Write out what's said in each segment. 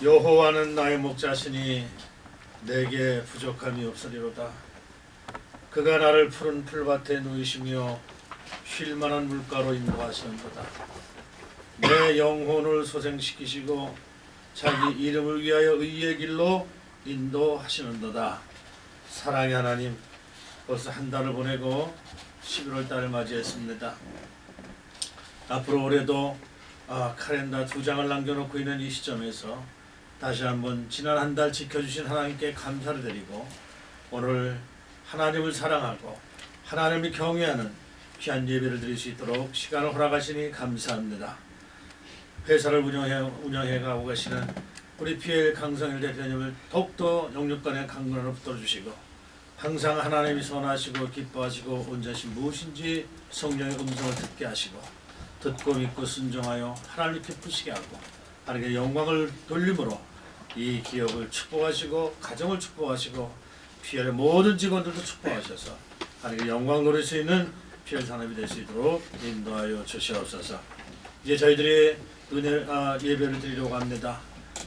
여호와는 나의 목자시니 내게 부족함이 없으리로다. 그가 나를 푸른 풀밭에 누이시며 쉴만한 물가로 인도하시는도다. 내 영혼을 소생시키시고 자기 이름을 위하여 의의 길로 인도하시는도다. 사랑의 하나님, 벌써 한 달을 보내고 11월 달을 맞이했습니다. 앞으로 올해도 카렌더 2장을 남겨놓고 있는 이 시점에서 다시 한번 지난 한 달 지켜주신 하나님께 감사를 드리고, 오늘 하나님을 사랑하고 하나님을 경외하는 귀한 예배를 드릴 수 있도록 시간을 허락하시니 감사합니다. 회사를 운영해 가고 계시는 우리 PL 강성일 대표님을 더욱더 영육간의 강건으로 붙들어주시고, 항상 하나님이 선하시고 기뻐하시고 온전하신 무엇인지 성령의 음성을 듣게 하시고, 듣고 믿고 순종하여 하나님을 기쁘시게 하고 하나님께 영광을 돌림으로 이 기업을 축복하시고 가정을 축복하시고 PL의 모든 직원들도 축복하셔서 하나님께 영광 누릴 수 있는 PL 산업이 될 수 있도록 인도하여 주시옵소서. 이제 저희들이 예배를 드리려고 합니다.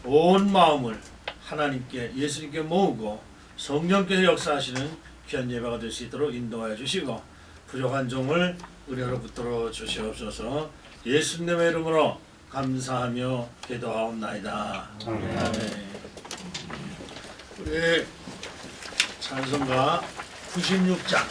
온 마음을 하나님께 예수님께 모으고 성령께서 역사하시는 귀한 예배가 될 수 있도록 인도하여 주시고, 부족한 종을 은혜로 붙들어 주시옵소서. 예수님의 이름으로 감사하며 기도하옵나이다. 아멘. 우리 찬송가 96장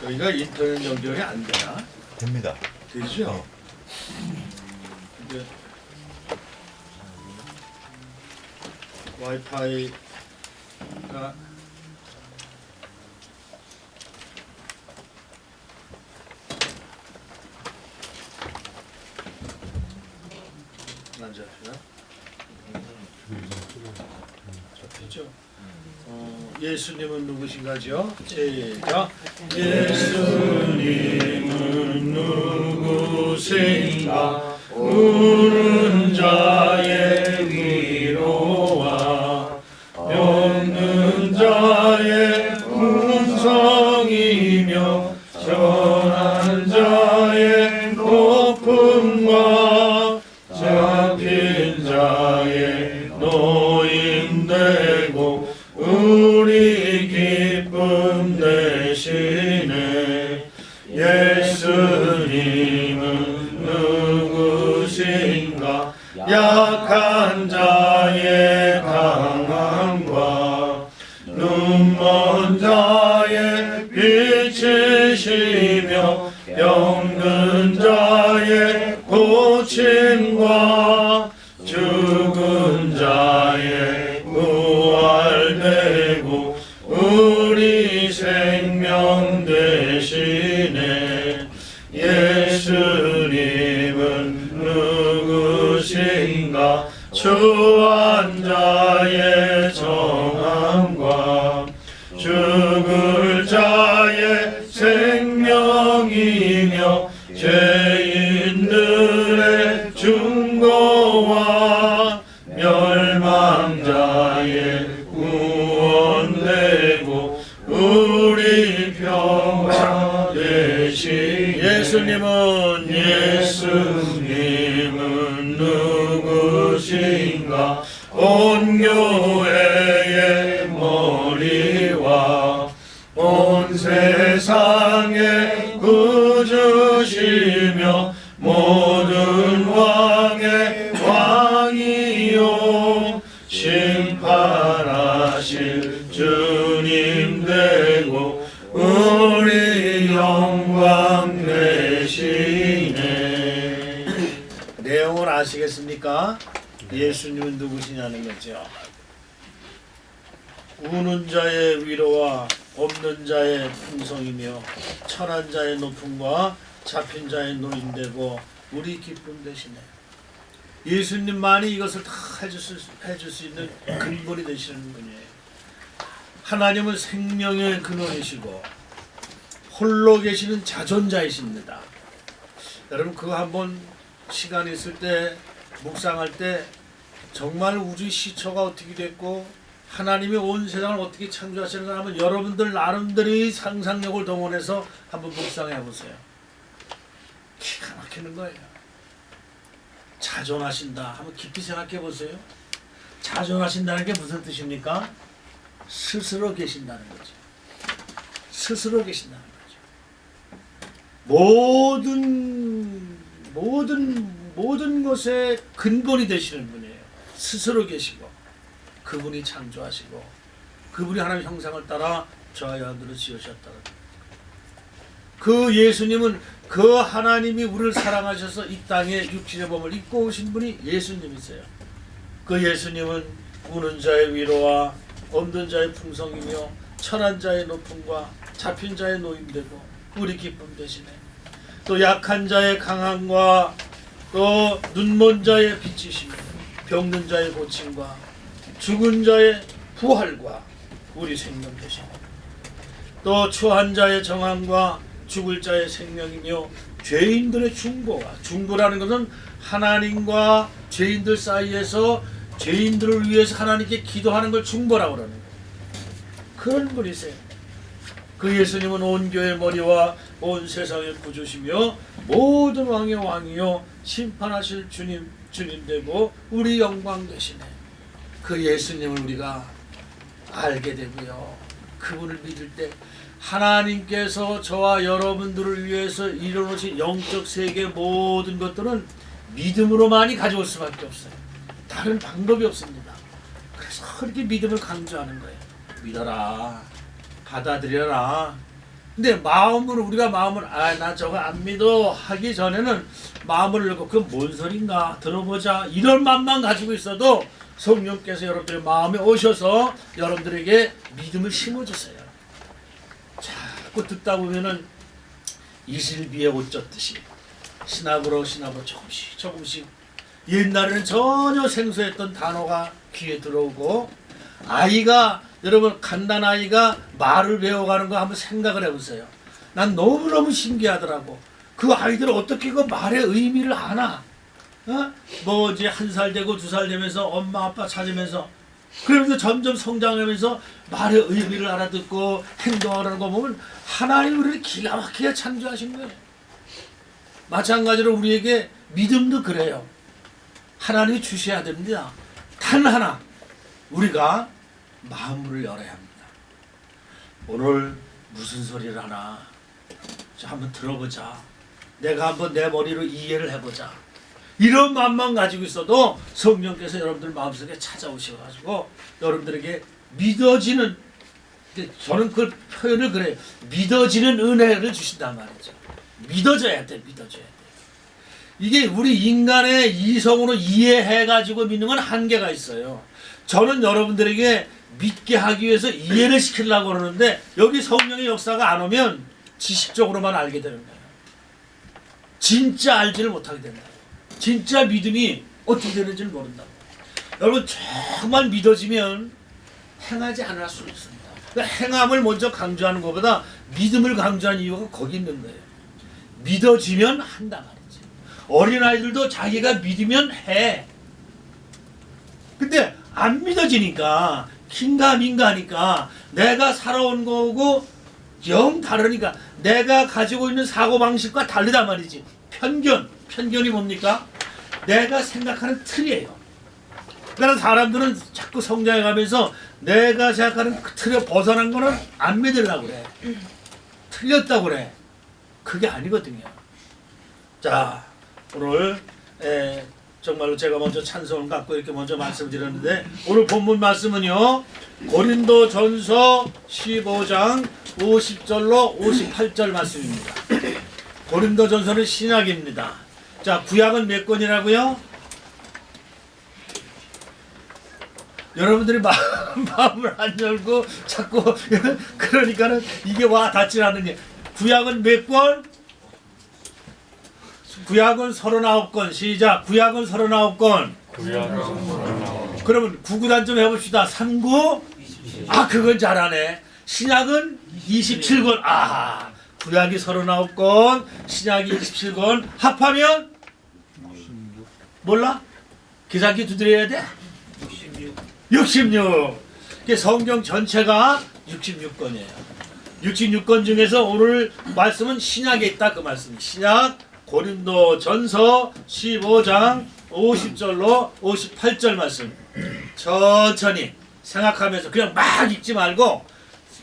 여기가 인터넷 연결이 안 되나? 됩니다. 되죠? 근데 와이파이가 안 잡히나? 잡히죠? 예수님은 누구신가죠? 시작. 예수님은 누구신가? 우는 자의 위로와 병든 자의 음성이며 전한 자의 높음과 잡힌 자의 노임되고 우리 기쁨 되시네. 예수님은 누구신가? 약한 자의 강함과 눈먼 자의 빛이시며 병든 자의 고침과 죽은 자의 부활되고 우리 생명 되시네. 예수님은 누구신가? 추한 자의 정함과 죽을 자의 생명이며 죄인들의 중고와 멸망자의 구원되고 우리 평화 되시. 예수님은 누구신가? 온 교회의 머리와 온 세상의 구주시며 모든 왕의 왕이요 심판하실 주님 되고 우리 영광 되시네. 내용을 아시겠습니까? 예수님은 누구시냐는 거죠. 우는 자의 위로와 없는 자의 풍성이며 천한 자의 높음과 잡힌 자의 노임되고 우리 기쁨 되시네. 예수님만이 이것을 다 해줄 수 있는 근본이 되시는 분이에요. 하나님은 생명의 근원이시고 홀로 계시는 자존자이십니다. 여러분 그거 한번 시간 있을 때 묵상할 때 정말 우주 시초가 어떻게 됐고 하나님이 온 세상을 어떻게 창조하시는가 하면 여러분들 나름대로의 상상력을 동원해서 한번 묵상해 보세요. 기가 막히는 거예요. 자존하신다 한번 깊이 생각해 보세요. 자존하신다는 게 무슨 뜻입니까? 스스로 계신다는 거죠. 스스로 계신다는 거죠. 모든 것의 근본이 되시는 분이에요. 스스로 계시고 그분이 창조하시고 그분이 하나님의 형상을 따라 저와 여러분들을 지으셨다는 그 예수님은 그 하나님이 우리를 사랑하셔서 이 땅에 육신의 몸을 입고 오신 분이 예수님이세요. 그 예수님은 우는 자의 위로와 없는 자의 풍성이며 천한 자의 높음과 잡힌 자의 노임되고 우리 기쁨 되시네. 또 약한 자의 강함과 또 눈먼 자의 빛이시며 병든 자의 고침과 죽은 자의 부활과 우리 생명 되시네. 또 추한 자의 정함과 죽을 자의 생명이며 죄인들의 중보라는 것은 하나님과 죄인들 사이에서 죄인들을 위해서 하나님께 기도하는 걸 중보라고 그러는 거예요. 그런 분이세요. 그 예수님은 온 교회의 머리와 온 세상의 구주시며 모든 왕의 왕이요 심판하실 주님 되고 우리 영광 되시네. 그 예수님을 우리가 알게 되고요. 그분을 믿을 때 하나님께서 저와 여러분들을 위해서 이뤄놓으신 영적 세계 모든 것들은 믿음으로만이 가져올 수밖에 없어요. 다른 방법이 없습니다. 그래서 그렇게 믿음을 강조하는 거예요. 믿어라. 받아들여라. 근데 우리가 마음을 나 저거 안 믿어 하기 전에는 마음을 열고 그건 뭔 소린가 들어보자 이런 마음만 가지고 있어도 성령께서 여러분들의 마음에 오셔서 여러분들에게 믿음을 심어주세요. 자꾸 듣다 보면은 이슬비에 옷 젖듯이 신압으로 조금씩 옛날에는 전혀 생소했던 단어가 귀에 들어오고 여러분 간단 아이가 말을 배워가는 거 한번 생각을 해보세요. 난 너무너무 신기하더라고. 그 아이들은 어떻게 그 말의 의미를 아나? 뭐 이제 1살 되고 2살 되면서 엄마 아빠 찾으면서 그러면서 점점 성장하면서 말의 의미를 알아듣고 행동하는 거 보면 하나님 우리를 기가 막히게 창조하신 거예요. 마찬가지로 우리에게 믿음도 그래요. 하나님이 주셔야 됩니다. 단 하나 우리가 마음을 열어야 합니다. 오늘 무슨 소리를 하나 한번 들어보자. 내가 한번 내 머리로 이해를 해보자. 이런 마음만 가지고 있어도 성령께서 여러분들 마음속에 찾아오셔가지고 여러분들에게 믿어지는, 저는 그 표현을 그래요. 믿어지는 은혜를 주신단 말이죠. 믿어져야 돼. 이게 우리 인간의 이성으로 이해해가지고 믿는 건 한계가 있어요. 저는 여러분들에게 믿게 하기 위해서 이해를 시키려고 그러는데 여기 성령의 역사가 안 오면 지식적으로만 알게 되는 거예요. 진짜 알지를 못하게 된다. 진짜 믿음이 어떻게 되는지를 모른다고. 여러분 정말 믿어지면 행하지 않을 수 없습니다. 그러니까 행함을 먼저 강조하는 것보다 믿음을 강조하는 이유가 거기 있는 거예요. 믿어지면 한다 말이지. 어린아이들도 자기가 믿으면 해. 근데 안 믿어지니까 긴가민가 하니까 내가 살아온 거고 영 다르니까 내가 가지고 있는 사고방식과 다르단 말이지. 편견이 뭡니까? 내가 생각하는 틀이에요. 그러니까 사람들은 자꾸 성장해가면서 내가 생각하는 그 틀에 벗어난 거는 안 믿으려고 그래. 틀렸다고 그래. 그게 아니거든요. 자, 오늘 정말로 제가 먼저 찬송을 갖고 이렇게 먼저 말씀드렸는데 오늘 본문 말씀은요. 고린도전서 15장 50절로 58절 말씀입니다. 고린도전서는 신약입니다. 자, 구약은 몇 권이라고요? 여러분들이 마음을 안 열고 자꾸 그러니까는 이게 와 닿지 않느니. 구약은 몇 권? 구약은 39권. 시작. 구약은 39권. 그러면 구구단 좀 해봅시다. 39? 아, 그건 잘하네. 신약은 27권. 아, 구약이 39권, 신약이 27권. 합하면 몰라? 계산기 두드려야 돼? 66. 성경 전체가 66권이에요. 66권 중에서 오늘 말씀은 신약에 있다 그 말씀. 신약 고린도전서 15장 50절로 58절 말씀. 천천히 생각하면서 그냥 막 읽지 말고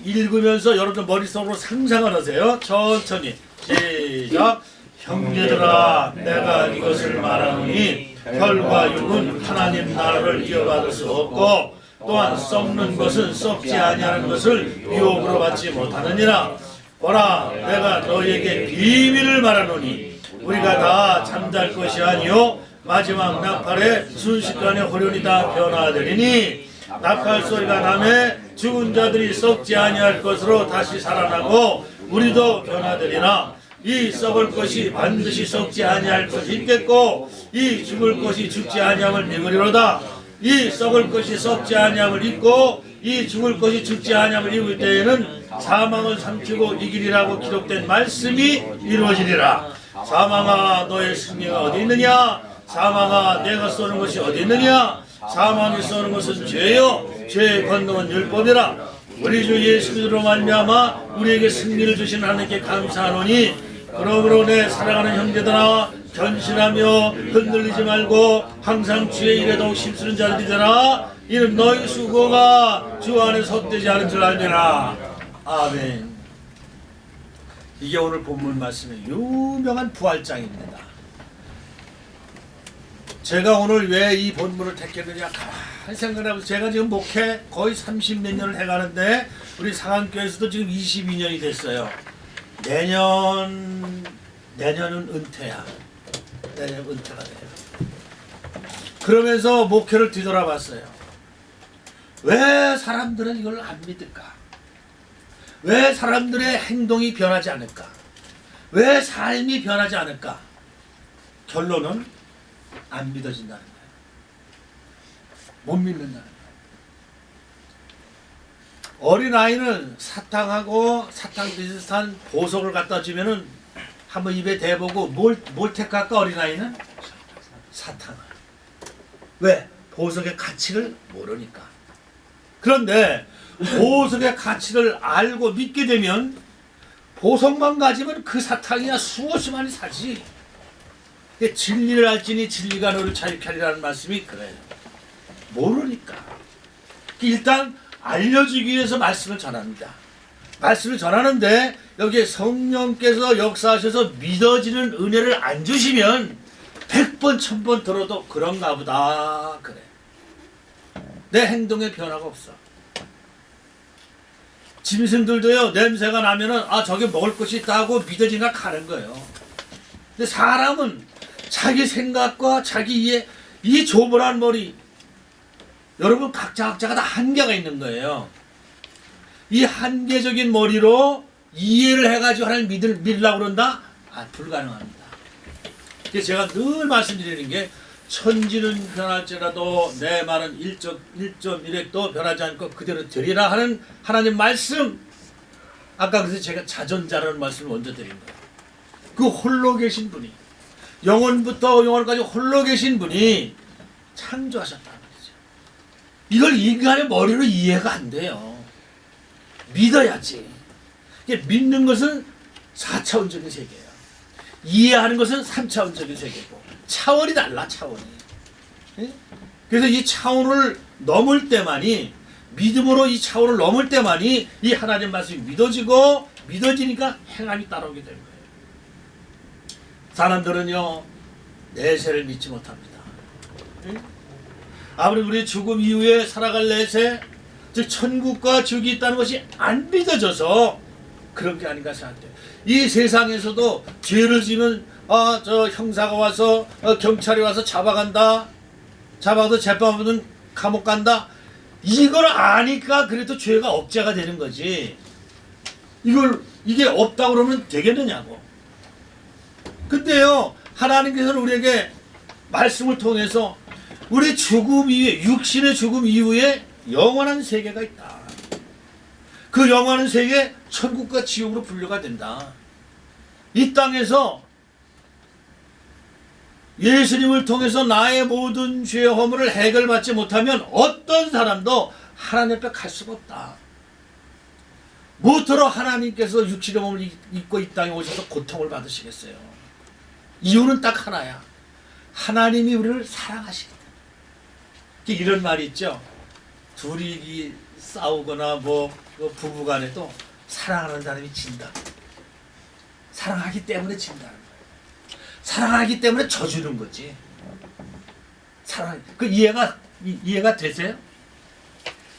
읽으면서 여러분 머릿속으로 상상을 하세요. 천천히 시작. 형제들아 내가 이것을 말하노니 혈과 육은 하나님 나라를 이어받을 수 없고 또한 썩는 것은 썩지 아니하는 것을 유혹으로 받지 못하느니라. 보라 내가 너희에게 비밀을 말하노니 우리가 다 잠잘 것이 아니요 마지막 나팔에 순식간에 호련히 다 변화되리니 나팔 소리가 나매 죽은 자들이 썩지 아니할 것으로 다시 살아나고 우리도 변화되리나 이 썩을 것이 반드시 썩지 아니할 것이 있겠고 이 죽을 것이 죽지 아니함을 믿으리로다. 이 썩을 것이 썩지 아니함을 잊고 이 죽을 것이 죽지 아니함을 입을 때에는 사망을 삼키고 이기리라고 기록된 말씀이 이루어지리라. 사망아 너의 승리가 어디 있느냐? 사망아 내가 쏘는 것이 어디 있느냐? 사망이 쏘는 것은 죄요 죄의 권능은 율법이라. 우리 주 예수 그리스도로 말미암아 우리에게 승리를 주신 하나님께 감사하노니 그러므로 내 사랑하는 형제들아 견신하며 흔들리지 말고 항상 주의 일에 더욱 힘쓰는 자들이 되라. 이는 너희 수고가 주 안에서 헛되지 않은 줄 알미라. 아멘. 이게 오늘 본문 말씀의 유명한 부활장입니다. 제가 오늘 왜 이 본문을 택했느냐 가만히 생각하면서 제가 지금 목회 거의 30몇 년을 해가는데 우리 상한교에서도 지금 22년이 됐어요. 내년은 은퇴야. 내년 은퇴가 돼요. 그러면서 목회를 뒤돌아봤어요. 왜 사람들은 이걸 안 믿을까? 왜 사람들의 행동이 변하지 않을까? 왜 삶이 변하지 않을까? 결론은 안 믿어진다는 거예요. 못 믿는다는 거예요. 어린아이는 사탕하고 사탕 비슷한 보석을 갖다 주면은 한번 입에 대보고 뭘 택할까 어린아이는? 사탕을. 왜? 보석의 가치를 모르니까. 그런데 보석의 가치를 알고 믿게 되면 보석만 가지면 그 사탕이야 수없이 많이 사지. 진리를 알지니 진리가 너를 자유케 하리라는 말씀이 그래요. 모르니까. 일단 알려주기 위해서 말씀을 전합니다. 말씀을 전하는데 여기에 성령께서 역사하셔서 믿어지는 은혜를 안 주시면 100번 1000번 들어도 그런가 보다 그래. 내 행동에 변화가 없어. 짐승들도요 냄새가 나면은 아 저게 먹을 것이 있다 하고 믿어지나 가는 거예요. 근데 사람은 자기 생각과 자기 이해 이 조물한 머리 여러분 각자가 다 한계가 있는 거예요. 이 한계적인 머리로 이해를 해가지고 하나님 믿으려고 그런다? 아 불가능합니다. 그래서 제가 늘 말씀드리는 게 천지는 변할지라도 내 말은 1.1획도 변하지 않고 그대로 되리라 하는 하나님 말씀. 아까 그래서 제가 자전자라는 말씀을 먼저 드린 거예요. 그 홀로 계신 분이 영원부터 영원까지 홀로 계신 분이 창조하셨다는 거죠. 이걸 인간의 머리로 이해가 안 돼요. 믿어야지. 믿는 것은 4차원적인 세계예요. 이해하는 것은 3차원적인 세계고 차원이 달라 차원이. 그래서 이 차원을 넘을 때만이 믿음으로 이 차원을 넘을 때만이 이 하나님 말씀이 믿어지고 믿어지니까 행함이 따라오게 되는 거예요. 사람들은요 내세를 믿지 못합니다. 아무리 우리 죽음 이후에 살아갈 내세 즉 천국과 지옥이 있다는 것이 안 믿어져서 그런 게 아닌가 생각돼요. 이 세상에서도 죄를 지면 저 형사가 와서 경찰이 와서 잡아간다. 잡아도 재판받으면 감옥 간다. 이걸 아니까 그래도 죄가 억제가 되는 거지. 이게 없다고 그러면 되겠느냐고. 근데요 하나님께서는 우리에게 말씀을 통해서 우리 죽음 이후에 육신의 죽음 이후에 영원한 세계가 있다. 그 영원한 세계 천국과 지옥으로 분류가 된다. 이 땅에서 예수님을 통해서 나의 모든 죄의 허물을 해결받지 못하면 어떤 사람도 하나님 앞에 갈 수가 없다. 무엇으로 하나님께서 육신의 몸을 입고 이 땅에 오셔서 고통을 받으시겠어요? 이유는 딱 하나야. 하나님이 우리를 사랑하시기 때문에. 이런 말이 있죠. 둘이 싸우거나 뭐 부부간에도 사랑하는 사람이 진다. 사랑하기 때문에 진다는 거예요. 사랑하기 때문에 져주는 거지. 그 이해가 되세요?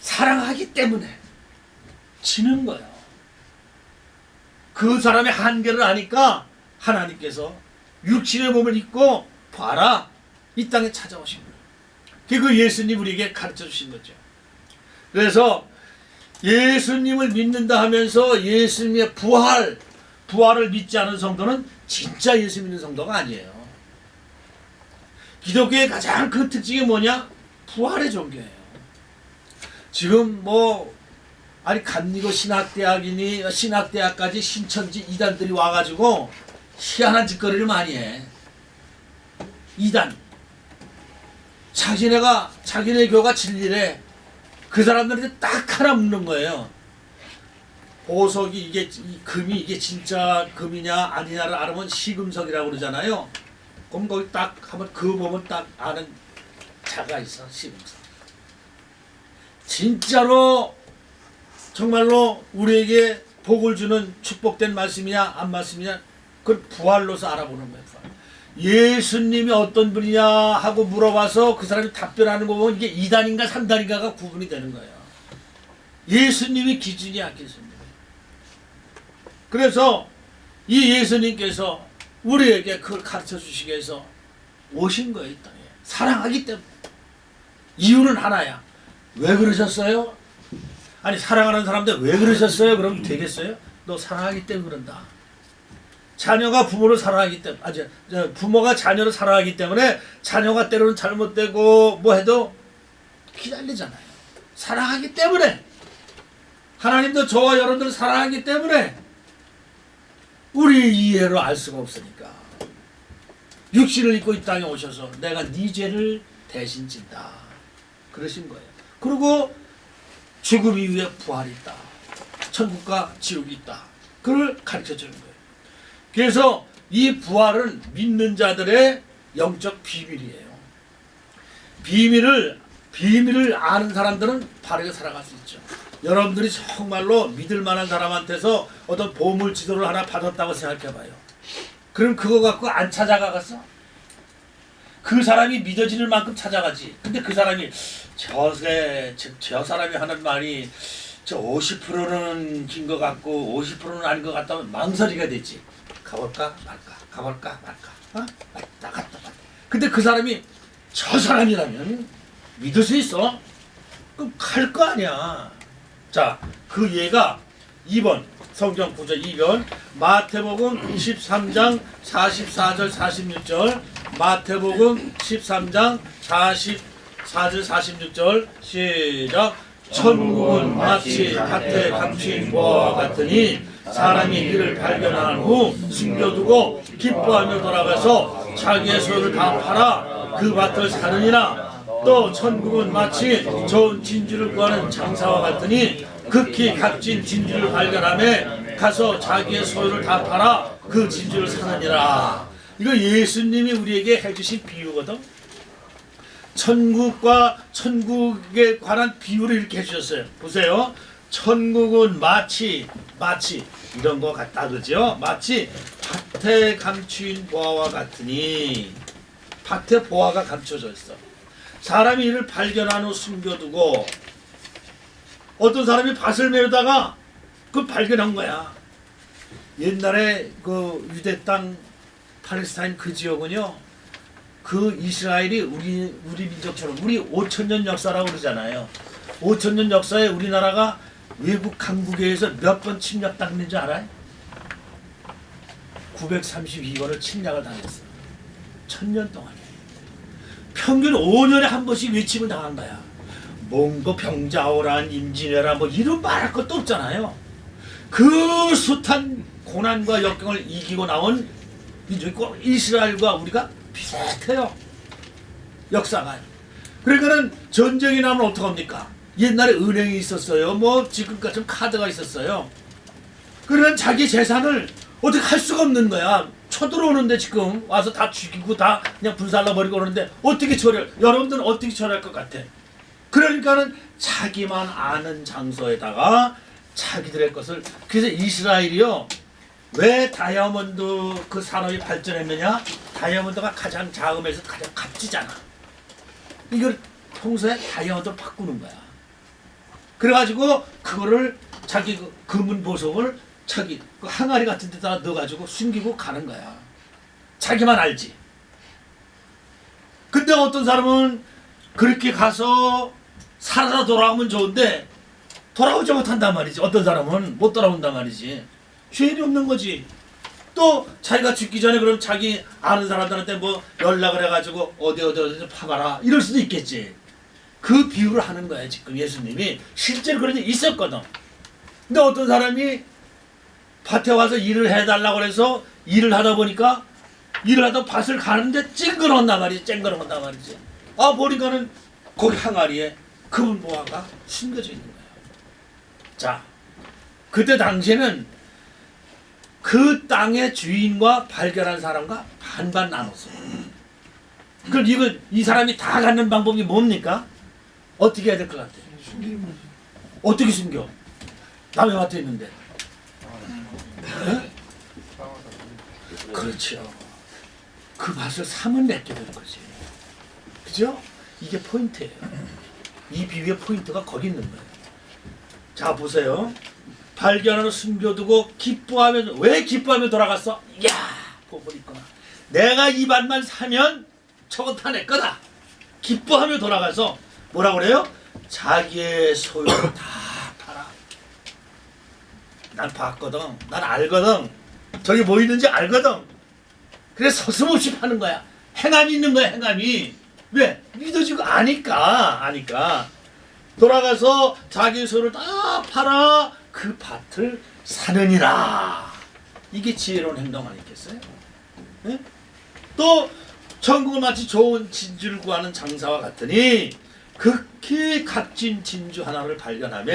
사랑하기 때문에 지는 거예요. 그 사람의 한계를 아니까 하나님께서 육신의 몸을 입고 봐라 이 땅에 찾아오신 거예요. 그게 그 예수님 우리에게 가르쳐 주신 거죠. 그래서 예수님을 믿는다 하면서 예수님의 부활을 믿지 않은 성도는 진짜 예수 믿는 성도가 아니에요. 기독교의 가장 큰 특징이 뭐냐? 부활의 종교예요. 지금 감리교 신학대학이니 신학대학까지 신천지 이단들이 와가지고 희한한 짓거리를 많이 해. 이단. 자기네 교가 진리래. 그 사람들한테 딱 하나 묻는 거예요. 보석이 금이 이게 진짜 금이냐 아니냐를 알으면 시금석이라고 그러잖아요. 그럼 거기 딱 한번 그 보면 딱 아는 자가 있어. 시금석. 진짜로 정말로 우리에게 복을 주는 축복된 말씀이냐 안 말씀이냐 그걸 부활로서 알아보는 거예요. 부활. 예수님이 어떤 분이냐 하고 물어봐서 그 사람이 답변하는 거 보면 이게 2단인가 3단인가가 구분이 되는 거예요. 예수님이 기준이야. 예수님. 그래서 이 예수님께서 우리에게 그걸 가르쳐 주시기 위해서 오신 거예요. 이 땅에. 사랑하기 때문에. 이유는 하나야. 왜 그러셨어요? 아니 사랑하는 사람들 왜 그러셨어요? 그럼 되겠어요? 너 사랑하기 때문에 그런다. 자녀가 부모를 사랑하기 때문에 부모가 자녀를 사랑하기 때문에 자녀가 때로는 잘못되고 뭐 해도 기다리잖아요. 사랑하기 때문에. 하나님도 저와 여러분들을 사랑하기 때문에 우리 이해로 알 수가 없으니까 육신을 입고 이 땅에 오셔서 내가 네 죄를 대신 진다 그러신 거예요. 그리고 죽음 이후에 부활이 있다. 천국과 지옥이 있다. 그걸 가르쳐 주는 거예요. 그래서 이 부활은 믿는 자들의 영적 비밀이에요. 비밀을 아는 사람들은 바르게 살아갈 수 있죠. 여러분들이 정말로 믿을 만한 사람한테서 어떤 보물 지도를 하나 받았다고 생각해봐요. 그럼 그거 갖고 안 찾아가겠어? 그 사람이 믿어지는 만큼 찾아가지. 근데 그 사람이 저 사람이 하는 말이 저 50%는 긴 것 같고 50%는 아닌 것 같다면 망설이가 되지. 가볼까 말까 가볼까 말까 왔다 갔다 왔다. 근데 그 사람이 저 사람이라면 믿을 수 있어? 그럼 갈 거 아니야. 자, 그 예가 2번 성경 구절 2번 마태복음 13장 44절 46절 마태복음 13장 44절 46절 시작. 천국은 마치 밭에 감춘 보화와 같으니 사람이 이를 발견한 후 숨겨두고 기뻐하며 돌아가서 자기의 소유를 다 팔아 그 밭을 사느니라. 또 천국은 마치 좋은 진주를 구하는 장사와 같으니 극히 값진 진주를 발견하며 가서 자기의 소유를 다 팔아 그 진주를 사느니라. 이거 예수님이 우리에게 해주신 비유거든. 천국에 관한 비유를 이렇게 해주셨어요. 보세요. 천국은 마치 이런 거 같다 그죠? 마치 밭에 감추인 보화와 같으니 밭에 보화가 감춰져 있어. 사람이 이를 발견한 후 숨겨두고 어떤 사람이 밭을 메우다가 그 발견한 거야. 옛날에 그 유대 땅 팔레스타인 그 지역은요. 그 이스라엘이 우리 민족처럼 우리 5,000년 역사라고 그러잖아요. 5,000년 역사에 우리나라가 외국 강국에 의해서 몇 번 침략당했는 줄 알아요? 932번을 침략을 당했어. 1000년 동안에. 평균 5년에 한 번씩 외침을 당한 거야. 몽고 병자호란 임진왜란 뭐 이런 말할 것도 없잖아요. 그 숱한 고난과 역경을 이기고 나온 민족이 꼭 이스라엘과 우리가 비슷해요. 역사가. 그러니까는 전쟁이 나면 어떡합니까? 옛날에 은행이 있었어요. 뭐 지금까지 카드가 있었어요. 그러면 자기 재산을 어떻게 할 수가 없는 거야. 쳐들어오는데 지금 와서 다 죽이고 다 그냥 불살라버리고 그러는데 어떻게 처리할, 여러분들은 어떻게 처리할 것 같아? 그러니까는 자기만 아는 장소에다가 자기들의 것을, 그래서 이스라엘이요 왜 다이아몬드 그 산업이 발전했느냐? 다이아몬드가 가장 자금에서 가장 값지잖아. 이걸 평소에 다이아몬드로 바꾸는 거야. 그래가지고 그거를 자기 그 금은 보석을 자기 그 항아리 같은 데다 넣어가지고 숨기고 가는 거야. 자기만 알지. 근데 어떤 사람은 그렇게 가서 살아서 돌아오면 좋은데 돌아오지 못한단 말이지. 어떤 사람은 못 돌아온단 말이지. 죄인이 없는 거지. 또 자기가 죽기 전에 그럼 자기 아는 사람들한테 뭐 연락을 해가지고 어디 파봐라 이럴 수도 있겠지. 그 비유를 하는 거야 지금 예수님이. 실제로 그런 일이 있었거든. 근데 어떤 사람이 밭에 와서 일을 해달라고 그래서 일을 하다 보니까 일을 하다 밭을 가는데 찡그러온단 말이지. 쨍그러온단 말이지. 아 보니까는 거기 항아리에 금은 보화가 숨겨져 있는 거예요. 자, 그때 당시에는 그 땅의 주인과 발견한 사람과 반반 나눴어요. 그럼 이 사람이 다 갖는 방법이 뭡니까? 어떻게 해야 될 것 같아요? 어떻게 숨겨? 남의 밭에 있는데. 네? 그렇죠. 그 밭을 사면 내게 되는 거지. 그죠? 이게 포인트예요. 이 비유의 포인트가 거기 있는 거예요. 자 보세요. 발견하고 숨겨두고 기뻐하면, 왜 기뻐하며 돌아갔어? 이야 보물 있구나. 내가 이 밭만 사면 저건 다 내 거다. 기뻐하며 돌아가서 뭐라고 그래요? 자기의 소유를 다 팔아. 난 봤거든. 난 알거든. 저기 뭐 있는지 알거든. 그래서 서슴없이 파는 거야. 행함이 있는 거야. 행함이. 왜? 믿어지고 아니까 돌아가서 자기 소유를 다 팔아 그 밭을 사느니라. 이게 지혜로운 행동 아니겠어요? 네? 또 천국을 마치 좋은 진주를 구하는 장사와 같으니 극히 값진 진주 하나를 발견하며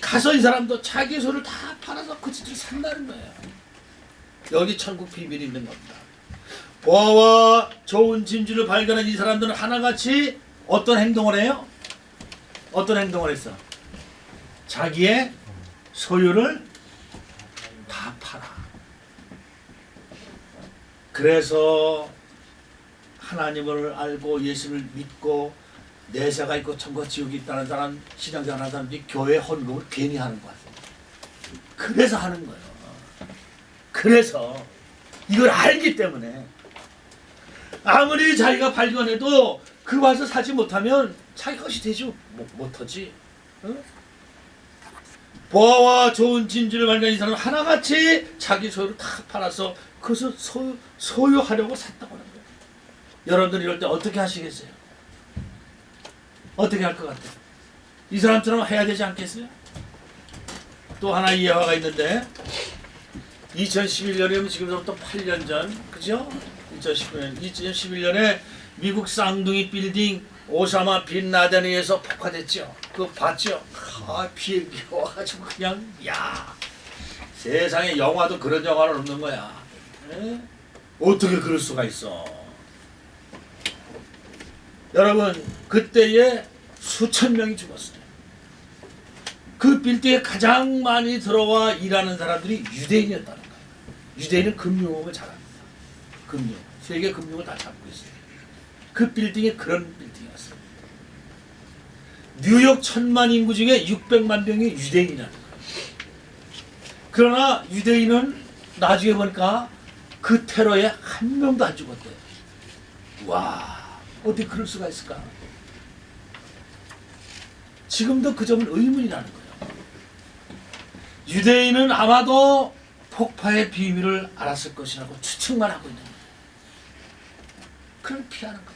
가서 이 사람도 자기 소유를 다 팔아서 그 진주를 산다는 거예요. 여기 천국 비밀이 있는 겁니다. 보화와 좋은 진주를 발견한 이 사람들은 하나같이 어떤 행동을 해요? 어떤 행동을 했어? 자기의 소유를 다 팔아. 그래서 하나님을 알고 예수를 믿고 내세가 있고 천국 지옥이 있다는 사람, 신앙생활 하는 사람들이 교회 헌금을 괜히 하는 것 같아요. 그래서 하는 거예요. 그래서 이걸 알기 때문에 아무리 자기가 발견해도 그 밭을 사지 못하면 자기 것이 되지 못하지. 응? 보화와 좋은 진주를 발견한 이 사람은 하나같이 자기 소유를 다 팔아서 그것을 소유하려고 샀다고 하는 거예요. 여러분들 이럴 때 어떻게 하시겠어요? 어떻게 할 것 같아요? 이 사람처럼 해야 되지 않겠어요? 또 하나 예화가 있는데 2011년이면 지금부터 8년 전, 그죠? 2011년에 미국 쌍둥이 빌딩 오사마 빈 라덴에 의해서 폭파됐죠. 그거 봤죠? 아, 비행기 와가지고 그냥 야, 세상에 영화도 그런 영화를 없는 거야. 에? 어떻게 그럴 수가 있어? 여러분 그때에 수천 명이 죽었어요. 그 빌딩에 가장 많이 들어와 일하는 사람들이 유대인이었다는 거예요. 유대인은 금융업을 잘합니다. 금융, 세계 금융을 다 잡고 있어요. 그 빌딩이 그런 빌딩이었어요. 뉴욕 1000만 인구 중에 600만 명이 유대인이라는 거예요. 그러나 유대인은 나중에 보니까 그 테러에 한 명도 안 죽었대요. 와, 어떻게 그럴 수가 있을까? 지금도 그 점은 의문이라는 거예요. 유대인은 아마도 폭파의 비밀을 알았을 것이라고 추측만 하고 있는 거예요. 그걸 피하는 거지.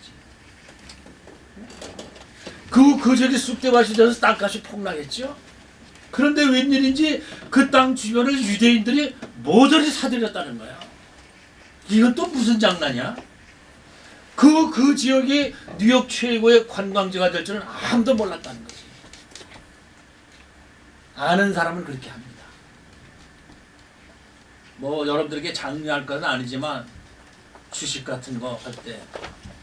그 저기 쑥대밭이 돼서 땅값이 폭락했죠. 그런데 웬일인지 그 땅 주변을 유대인들이 모조리 사들였다는 거야. 이건 또 무슨 장난이야? 그 지역이 뉴욕 최고의 관광지가 될 줄은 아무도 몰랐다는 거지. 아는 사람은 그렇게 합니다. 뭐 여러분들에게 장려할 건 아니지만 주식 같은 거 할 때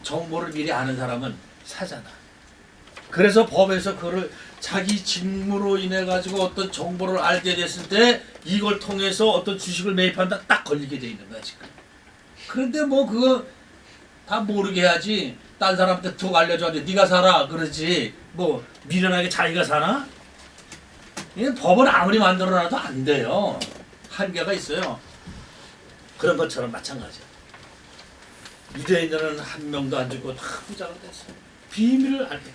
정보를 미리 아는 사람은 사잖아. 그래서 법에서 그거를 자기 직무로 인해 가지고 어떤 정보를 알게 됐을 때 이걸 통해서 어떤 주식을 매입한다 딱 걸리게 돼 있는 거야 지금. 그런데 뭐 그거 다 모르게 해야지. 딴 사람한테 툭 알려줘야지. 네가 사라 그러지. 뭐 미련하게 자기가 사나? 이 법은 아무리 만들어놔도 안 돼요. 한계가 있어요. 그런 것처럼 마찬가지야. 유대인들은 한 명도 안 죽고 다 부자가 됐어요. 비밀을 알게.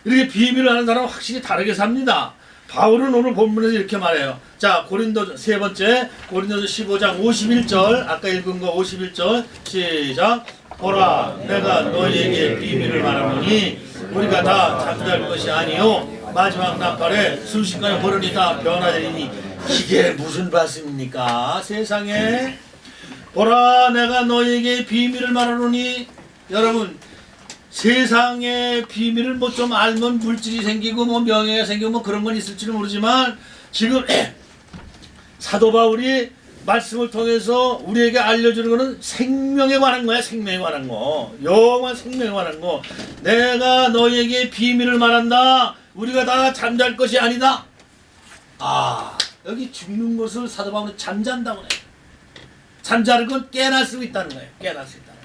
이렇게 비밀을 아는 사람은 확실히 다르게 삽니다. 바울은 오늘 본문에서 이렇게 말해요. 자, 고린도 세 번째 고린도서 15장 51절 아까 읽은 거 51절 시작. 보라 내가 너희에게 비밀을 말하노니 우리가 다 잠잘 것이 아니요 마지막 나팔에 순식간에 호련이 다 변화되리니 이게 무슨 말씀입니까? 세상에 보라 내가 너희에게 비밀을 말하노니 여러분 세상의 비밀을 뭐 좀 알면 물질이 생기고 뭐 명예가 생기고 뭐 그런 건 있을지는 모르지만 지금 사도 바울이 말씀을 통해서 우리에게 알려주는 거는 생명에 관한 거야. 생명에 관한 거. 영원한 생명에 관한 거. 내가 너희에게 비밀을 말한다. 우리가 다 잠잘 것이 아니다. 아 여기 죽는 것을 사도 바울은 잠잔다고 해. 잠자는 건 깨날 수 있다는 거예요. 깨날 수 있다는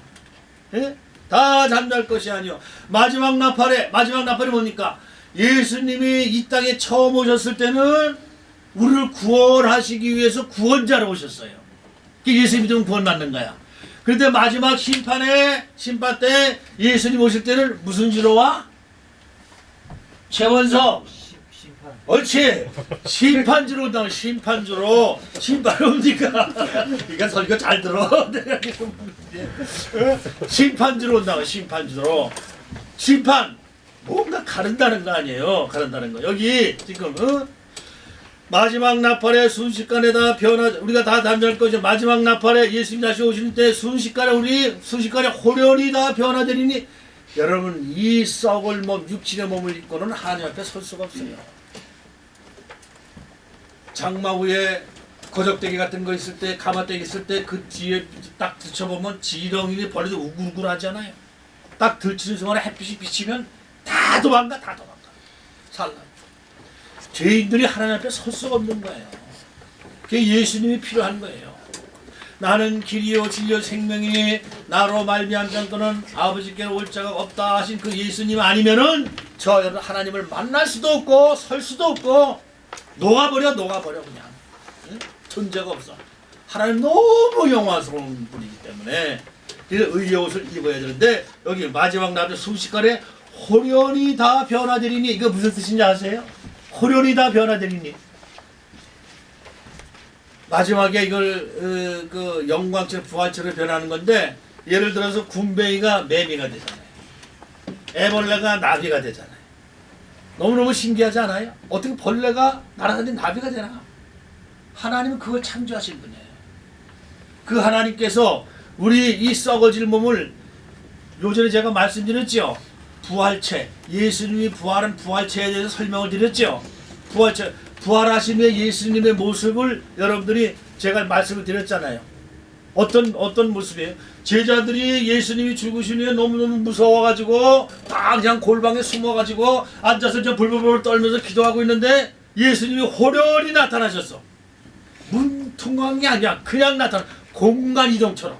거예요. 예? 다 잠잘 것이 아니요. 마지막 나팔이 뭡니까? 예수님이 이 땅에 처음 오셨을 때는 우리를 구원하시기 위해서 구원자로 오셨어요. 예수 믿으면 구원받는 거야. 그런데 마지막 심판 때 예수님 오실 때는 무슨 주로 와? 최원석. 옳지. 심판주로 온다. 심판주로. 심판이 옵니까? 그러니까 설교 잘 들어. 심판주로 온다. 심판주로. 심판. 뭔가 가른다는 거 아니에요. 가른다는 거. 여기 지금 마지막 나팔에 순식간에 다 우리가 다 잠잘 것이죠. 마지막 나팔에 예수님 다시 오시는 때 순식간에 호련이 다 변화되리니 여러분 이 썩을 몸 육신의 몸을 입고는 하나님 앞에 설 수가 없어요. 장마 후에 거적대기 같은 거 있을 때 가마대기 있을 때 그 뒤에 딱 들춰보면 지렁이니 벌레도 우글우글하잖아요. 딱 들치는 순간에 햇빛이 비치면 다 도망가. 살라. 죄인들이 하나님 앞에 설 수가 없는 거예요. 그게 예수님이 필요한 거예요. 나는 길이요 진리요 생명이니 나로 말미암지 않고는 아버지께로 올 자가 없다 하신 그 예수님 아니면은 저 여러분 하나님을 만날 수도 없고 설 수도 없고 녹아버려 그냥. 응? 존재가 없어. 하나님 너무 영화스러운 분이기 때문에 그래서 의의 옷을 입어야 되는데 여기 마지막 날에 순식간에 호련이 다 변화되리니 이거 무슨 뜻인지 아세요? 호련이 다 변화되리니 마지막에 이걸 그 영광처럼 부활처럼 변하는 건데 예를 들어서 군뱅이가 매미가 되잖아요. 애벌레가 나비가 되잖아요. 너무너무 신기하지 않아요? 어떻게 벌레가 날아다니는 나비가 되나? 하나님은 그걸 창조하신 분이에요. 그 하나님께서 우리 이 썩어질 몸을 요전에 제가 말씀드렸죠. 부활체, 예수님이 부활한 부활체에 대해서 설명을 드렸죠. 부활체, 부활하심의 예수님의 모습을 여러분들이 제가 말씀을 드렸잖아요. 어떤 모습이에요? 제자들이 예수님이 죽으신 후에 너무너무 무서워가지고 다 그냥 골방에 숨어가지고 앉아서 저 불불불 떨면서 기도하고 있는데 예수님이 호련히 나타나셨어. 문통한 게 아니야. 그냥 나타나. 공간 이동처럼.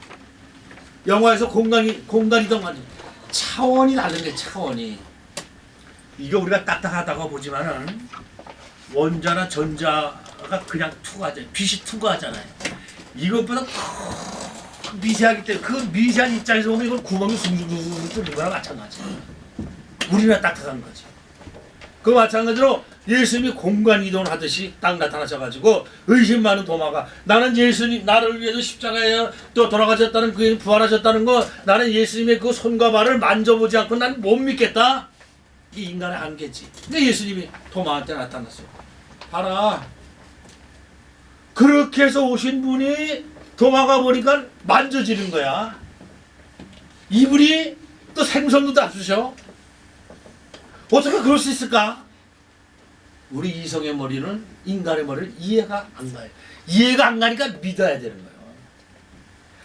영화에서 공간 이동하는 차원이 다른 게 차원이. 이거 우리가 딱딱하다고 보지만은 원자나 전자가 그냥 투과하잖아요. 빛이 투과하잖아요. 이것보다 미세하기 때문에 그 미세한 입장에서 보면 이건 구멍이 숭숭숭 뚫린 거랑 마찬가지예요. 우리나 딱딱한 거지. 그 마찬가지로 예수님이 공간 이동하듯이 딱 나타나셔가지고 의심 많은 도마가 나는 예수님 나를 위해서 십자가에 또 돌아가셨다는 그 부활하셨다는 거 나는 예수님의 그 손과 발을 만져보지 않고 난 못 믿겠다. 이게 인간의 한계지. 근데 예수님이 도마한테 나타났어요. 봐라. 그렇게 해서 오신 분이 도마가 보니까 만져지는 거야. 이분이 또 생선도 다 주셔. 어떻게 그럴 수 있을까? 우리 이성의 머리는 인간의 머리를 이해가 안 가요. 이해가 안 가니까 믿어야 되는 거예요.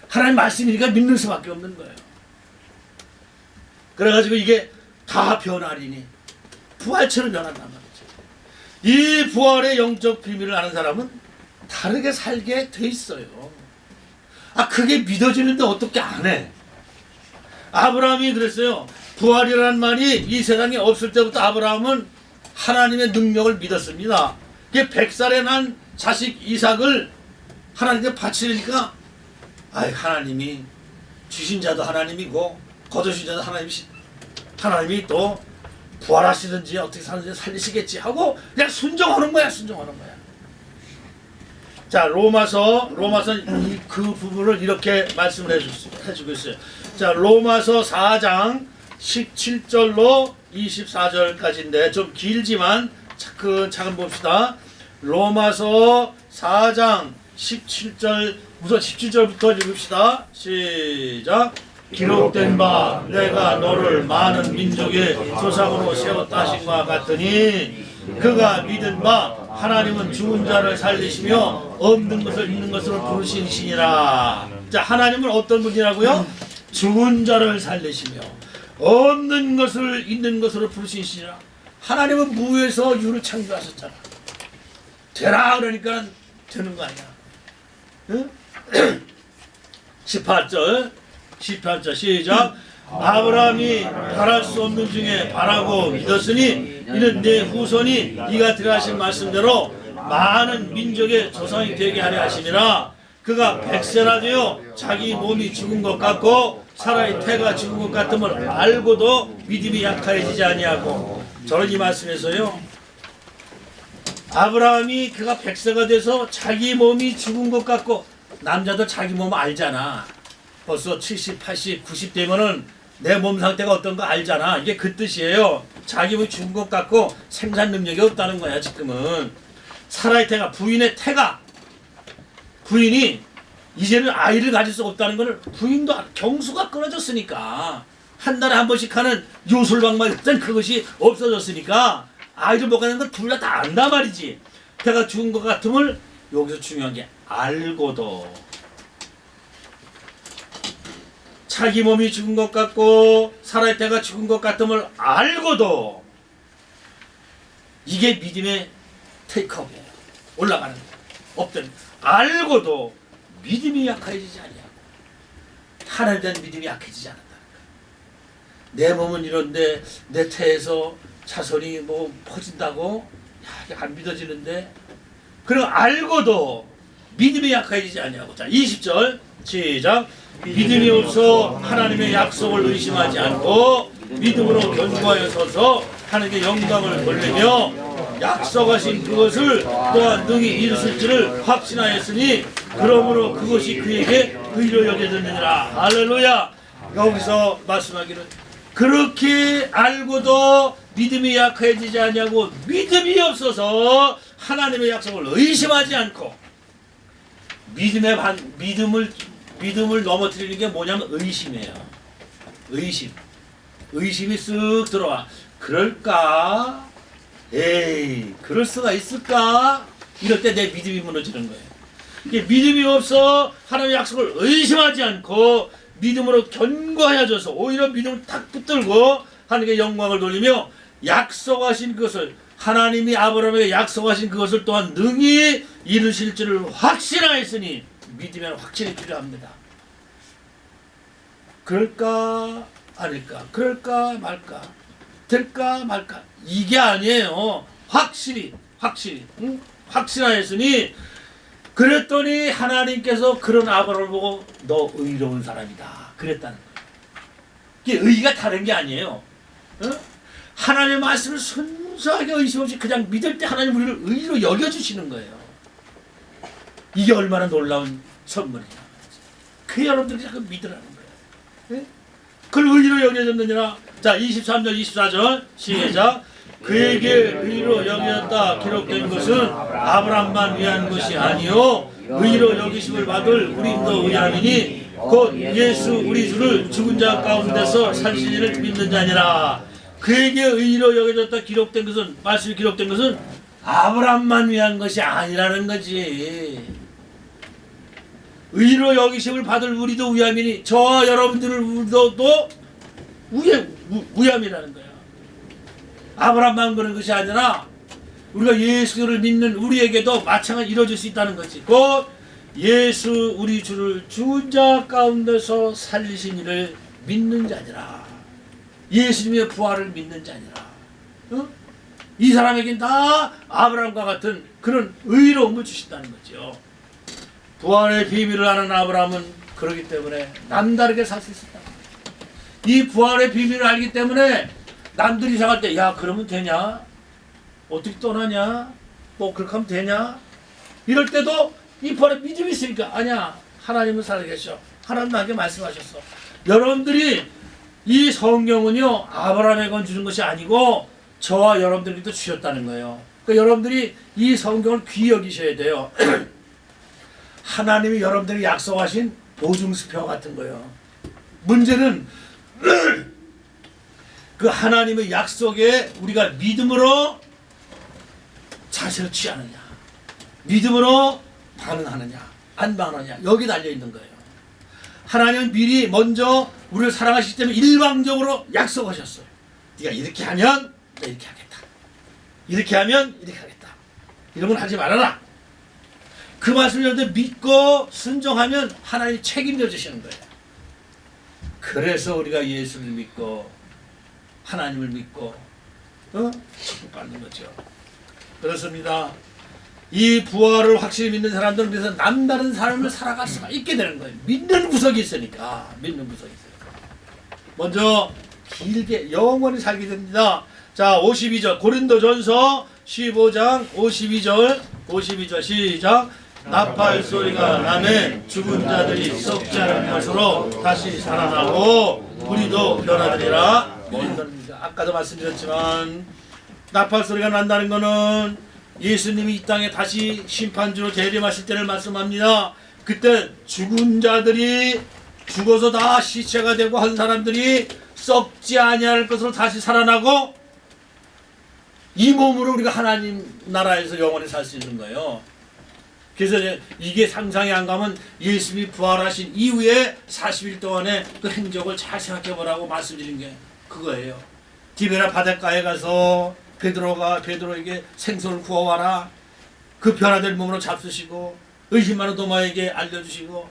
하나님 말씀이니까 믿는 수밖에 없는 거예요. 그래가지고 이게 다 변하리니 부활처럼 변한단 말이죠. 이 부활의 영적 비밀을 아는 사람은 다르게 살게 돼 있어요. 그게 믿어지는데 어떻게 안 해? 아브라함이 그랬어요. 부활이라는 말이 이 세상에 없을 때부터 아브라함은 하나님의 능력을 믿었습니다. 100살에 난 자식 이삭을 하나님께 바치려니까 하나님이 주신 자도 하나님이고 거두신 자도 하나님이 또 부활하시든지 어떻게 사는지 살리시겠지 하고 그냥 순종하는 거야. 자, 로마서 그 부분을 이렇게 말씀을 해주고 있어요. 자, 로마서 4장 17절로 24절까지인데 좀 길지만 차근 봅시다. 로마서 4장 17절, 우선 17절부터 읽읍시다. 시작. 기록된 바 내가 너를 많은 민족의 조상으로 세웠다 하신과 같으니 그가 믿은 바 하나님은 죽은 자를 살리시며 없는 것을 있는 것으로 부르신 신이라. 자, 하나님은 어떤 분이라고요? 죽은 자를 살리시며 없는 것을 있는 것으로 부르신 신이라. 하나님은 무에서 유를 창조하셨잖아. 되라 그러니까 되는 거 아니야. 응? 18절 시작. 아브라함이 바랄 수 없는 중에 바라고 믿었으니 이는 내 후손이 네가 들으신 말씀대로 많은 민족의 조상이 되게 하려 하심이라. 그가 100세나 되어 자기 몸이 죽은 것 같고 사라의 태가 죽은 것 같음을 알고도 믿음이 약해지지 아니하고. 저는 이 말씀에서요, 아브라함이 그가 100세가 돼서 자기 몸이 죽은 것 같고, 남자도 자기 몸 알잖아. 벌써 70, 80, 90 되면은 내 몸 상태가 어떤 거 알잖아. 이게 그 뜻이에요. 자기 몸이 죽은 것 같고 생산 능력이 없다는 거야. 지금은 사라의 태가, 부인의 태가, 부인이 이제는 아이를 가질 수 없다는 것을, 부인도 경수가 끊어졌으니까, 한 달에 한 번씩 하는 요술방만 일단 그것이 없어졌으니까 아이를 못 가는 걸 둘 다 안다 말이지. 태가 죽은 것 같음을, 여기서 중요한 게 알고도, 자기 몸이 죽은 것 같고 사라의 태가 죽은 것 같음을 알고도, 이게 믿음의 테이크업이에요. 올라가는 거예요. 없던 알고도 믿음이 약해지지 아니하고, 하나님에 대한 믿음이 약해지지 않는다는 거예요. 내 몸은 이런데 내 태에서 자손이 뭐 퍼진다고? 이게 안 믿어지는데. 그럼 알고도 믿음이 약해지지 아니하고. 자, 20절 시작. 믿음이 없어 하나님의 약속을 의심하지 않고 믿음으로 견고하여 서서 하나님께 영광을 돌리며 약속하신 그것을 또한 능히 이루실 줄을 확신하였으니 그러므로 그것이 그에게 의로 여겨졌느니라. 할렐루야. 여기서 말씀하기는, 그렇게 알고도 믿음이 약해지지 않냐고, 믿음이 없어서 하나님의 약속을 의심하지 않고. 믿음을 넘어뜨리는 게 뭐냐면 의심이에요. 의심이 쓱 들어와. 그럴까? 에이, 그럴 수가 있을까? 이럴 때 내 믿음이 무너지는 거예요. 이게 믿음이 없어 하나님의 약속을 의심하지 않고 믿음으로 견고하여져서 오히려 믿음을 탁 붙들고 하나님께 영광을 돌리며 약속하신 그것을, 하나님이 아브라함에게 약속하신 그것을 또한 능히 이루실 줄을 확신하였으니, 믿으면 확신이 필요합니다. 그럴까 아닐까, 그럴까 말까, 될까 말까, 이게 아니에요. 확실히 응? 확신하였으니, 그랬더니 하나님께서 그런 아브라함을 보고 너 의로운 사람이다 그랬다는 거예요. 이게 의가 다른 게 아니에요. 응? 하나님의 말씀을 순수하게 의심 없이 그냥 믿을 때 하나님 우리를 의로 여겨주시는 거예요. 이게 얼마나 놀라운 선물이냐. 그 여러분들이 자꾸 믿으라는 거예요. 예? 그걸 의로 여겨졌느니라. 자, 23절 24절 시작. 그에게 의로 여겼다 기록된 것은 아브라함만 위한 것이 아니요 의로 여기심을 받을 우리도 의함이니 곧 예수 우리 주를 죽은 자 가운데서 살리신 이를 믿는 자니라. 그에게 의로 여겨졌다 기록된 것은, 말씀이 기록된 것은 아브라함만 위한 것이 아니라는 거지. 의로 여기심을 받을 우리도 위함이니 저와 여러분들도 위함이라는 거야. 아브라함만 그런 것이 아니라 우리가 예수를 믿는 우리에게도 마찬가지 이루어질 수 있다는 거지. 곧 예수 우리 주를 죽은 자 가운데서 살리신 이를 믿는 자니라. 예수님의 부활을 믿는 자니라. 어? 이 사람에겐 다 아브라함과 같은 그런 의로움을 주신다는 거죠. 부활의 비밀을 아는 아브라함은 그러기 때문에 남다르게 살 수 있었다. 이 부활의 비밀을 알기 때문에 남들이 이상할 때, 야 그러면 되냐? 어떻게 떠나냐? 뭐 그렇게 하면 되냐? 이럴 때도 이 부활의 믿음이 있으니까, 아니야, 하나님은 살아계셔. 하나님 나에게 말씀하셨어. 여러분들이 이 성경은요 아브라함에게 주는 것이 아니고 저와 여러분들에게도 주셨다는 거예요. 그러니까 여러분들이 이 성경을 귀히 여기셔야 돼요. 하나님이 여러분들에게 약속하신 보증수표 같은 거예요. 문제는 그 하나님의 약속에 우리가 믿음으로 자세를 취하느냐, 믿음으로 반응하느냐, 안 반응하느냐, 여기 달려있는 거예요. 하나님은 미리 먼저 우리를 사랑하시기 때문에 일방적으로 약속하셨어요. 네가 이렇게 하면 내가 이렇게 하겠다. 이렇게 하면 이렇게 하겠다. 이런 건 하지 말아라. 그 말씀을 여러분들 믿고 순종하면 하나님이 책임져 주시는 거예요. 그래서 우리가 예수를 믿고 하나님을 믿고 축복받는 거죠. 그렇습니다. 이 부활을 확실히 믿는 사람들은 그래서 남다른 삶을 살아갈 수가 있게 되는 거예요. 믿는 구석이 있으니까. 믿는 구석이 있으니까. 먼저 길게 영원히 살게 됩니다. 자, 52절 고린도전서 15장 52절 시작. 나팔 소리가 나매 죽은 자들이 썩지 않은 것으로 다시 살아나고 우리도 변하리라. 아까도 말씀드렸지만 나팔 소리가 난다는 것은 예수님이 이 땅에 다시 심판주로 재림하실 때를 말씀합니다. 그때 죽은 자들이 죽어서 다 시체가 되고 한 사람들이 썩지 아니할 것으로 다시 살아나고 이 몸으로 우리가 하나님 나라에서 영원히 살 수 있는 거예요. 그래서 이게 상상이 안 가면 예수님이 부활하신 이후에 40일 동안의 그 행적을 잘 생각해 보라고 말씀드린 게 그거예요. 디베라 바닷가에 가서 베드로에게 생선을 구워와라. 그 변화된 몸으로 잡수시고 의심 많은 도마에게 알려주시고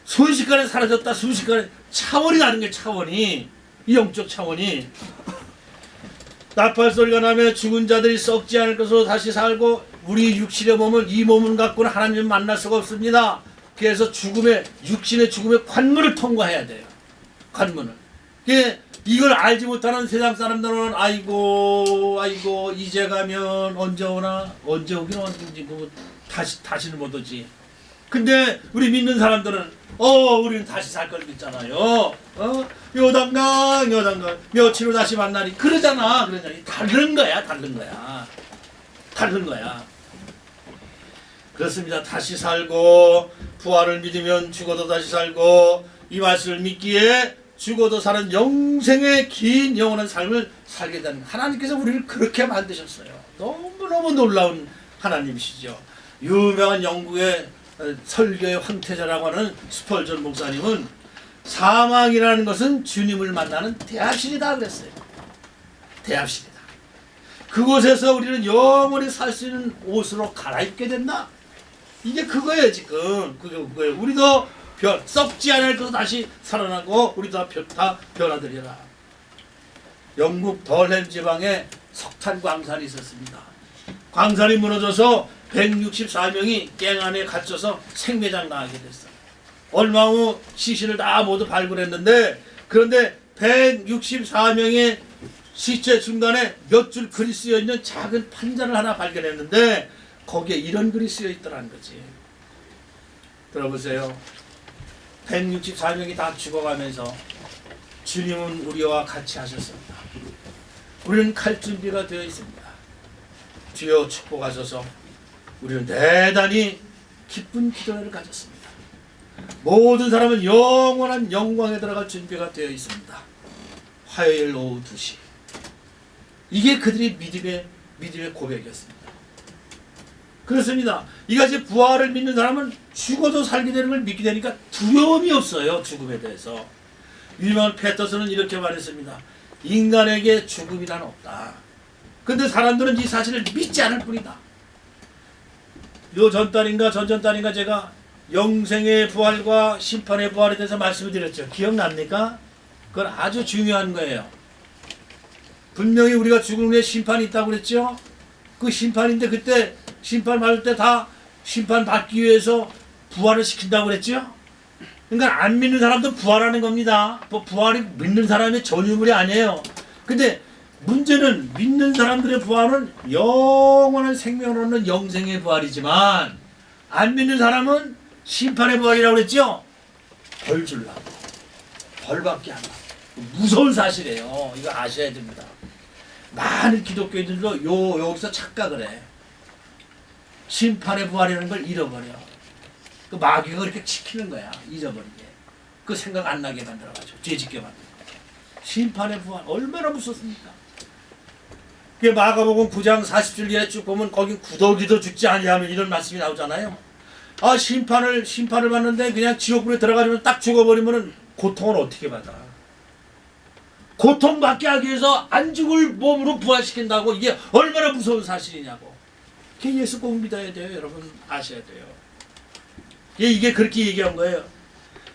순식간에 사라졌다. 순식간에 차원이 다른 게 차원이 이 영적 차원이 나팔 소리가 나며 죽은 자들이 썩지 않을 것으로 다시 살고 우리 육신의 몸을 이 몸을 갖고는 하나님을 만날 수가 없습니다. 그래서 육신의 죽음의 관문을 통과해야 돼요. 관문을. 이걸 알지 못하는 세상 사람들은 아이고 이제 가면 언제 오나, 언제 오긴 언제지, 다시는 못 오지. 근데 우리 믿는 사람들은 우리는 다시 살 걸 믿잖아요. 요단강 며칠 후 다시 만나니 그러잖아. 다른 거야. 그렇습니다. 다시 살고 부활을 믿으면 죽어도 다시 살고 이 말씀을 믿기에 죽어도 사는 영생의 긴 영원한 삶을 살게 되는 하나님께서 우리를 그렇게 만드셨어요. 너무너무 놀라운 하나님이시죠. 유명한 영국의 설교의 황태자라고 하는 스펄전 목사님은 사망이라는 것은 주님을 만나는 대합실이다 그랬어요. 대합실이다. 그곳에서 우리는 영원히 살 수 있는 옷으로 갈아입게 된다. 이게 그거예요 지금. 그거예요. 우리도 썩지 않을 것으로 다시 살아나고 우리도 다 변화되리라. 영국 덜햄 지방에 석탄 광산이 있었습니다. 광산이 무너져서 164명이 갱 안에 갇혀서 생매장 당하게 됐어요. 얼마 후 시신을 다 모두 발굴했는데 그런데 164명의 시체 중간에 몇 줄 글이 쓰여있는 작은 판자를 하나 발견했는데 거기에 이런 글이 쓰여있더라는 거지. 들어보세요. 164명이 다 죽어가면서 주님은 우리와 같이 하셨습니다. 우리는 갈 준비가 되어 있습니다. 주여 축복하셔서 우리는 대단히 기쁜 기도를 가졌습니다. 모든 사람은 영원한 영광에 들어갈 준비가 되어 있습니다. 화요일 오후 2시. 이게 그들의 믿음의 고백이었습니다. 그렇습니다. 이같이 부활을 믿는 사람은 죽어도 살게 되는 걸 믿게 되니까 두려움이 없어요. 죽음에 대해서. 유명한 패터슨은 이렇게 말했습니다. 인간에게 죽음이란 없다. 근데 사람들은 이 사실을 믿지 않을 뿐이다. 요 전달인가 전전달인가 제가 영생의 부활과 심판의 부활에 대해서 말씀을 드렸죠. 기억납니까? 그건 아주 중요한 거예요. 분명히 우리가 죽은 후에 심판이 있다고 그랬죠. 그 심판인데 그때 심판 받을 때 다 심판 받기 위해서 부활을 시킨다고 그랬죠. 그러니까 안 믿는 사람도 부활하는 겁니다. 뭐 부활이 믿는 사람의 전유물이 아니에요. 근데 문제는 믿는 사람들의 부활은 영원한 생명을 얻는 영생의 부활이지만 안 믿는 사람은 심판의 부활이라고 그랬죠. 벌 줄라고. 벌밖에 안 나. 무서운 사실이에요. 이거 아셔야 됩니다. 많은 기독교인들도 여기서 착각을 해. 심판의 부활이라는 걸 잃어버려. 그 마귀가 그렇게 지키는 거야. 잊어버리게. 그 생각 안 나게 만들어가지고 죄짓게 만들어. 심판의 부활 얼마나 무섭습니까? 그 마가복음 9장 40절 쭉 보면 거기 구더기도 죽지 아니하면 이런 말씀이 나오잖아요. 아 심판을 받는데 그냥 지옥불에 들어가면 딱 죽어버리면 고통을 어떻게 받아? 고통받게 하기 위해서 안 죽을 몸으로 부활시킨다고 이게 얼마나 무서운 사실이냐고. 그게 예수 꼭 믿어야 돼요. 여러분 아셔야 돼요. 이게 그렇게 얘기한 거예요.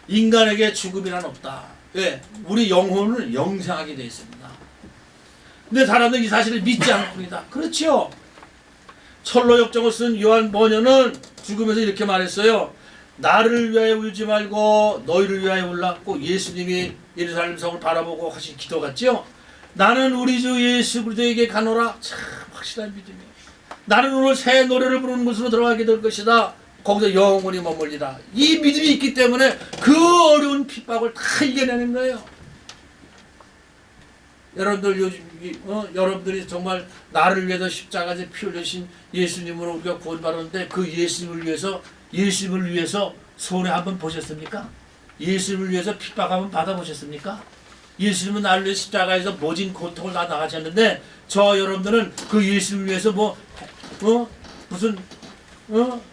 인간에게 죽음이란 없다. 왜? 우리 영혼은 영생하게 되어 있습니다. 근데 사람들은 이 사실을 믿지 않습니다. 그렇죠. 철로 역정을 쓴 요한 번연은 죽으면서 이렇게 말했어요. 나를 위하여 울지 말고 너희를 위하여 울라고 예수님이 예루살렘 성을 바라보고 하신 기도 같죠. 나는 우리 주 예수 그리스도에게 가노라. 참 확실한 믿음이에요. 나는 오늘 새 노래를 부르는 곳으로 들어가게 될 것이다. 거기서 영원히 머물리라. 이 믿음이 있기 때문에 그 어려운 핍박을 다 이겨내는 거예요. 여러분들 요즘 여러분들이 정말 나를 위해서 십자가에서 피 흘리신 예수님으로 우리가 구원받았는데 그 예수님을 위해서 손해 한번 보셨습니까? 예수님을 위해서 핍박 한번 받아보셨습니까? 예수님은 나를 위해 십자가에서 모진 고통을 다 나가셨는데 저 여러분들은 그 예수님을 위해서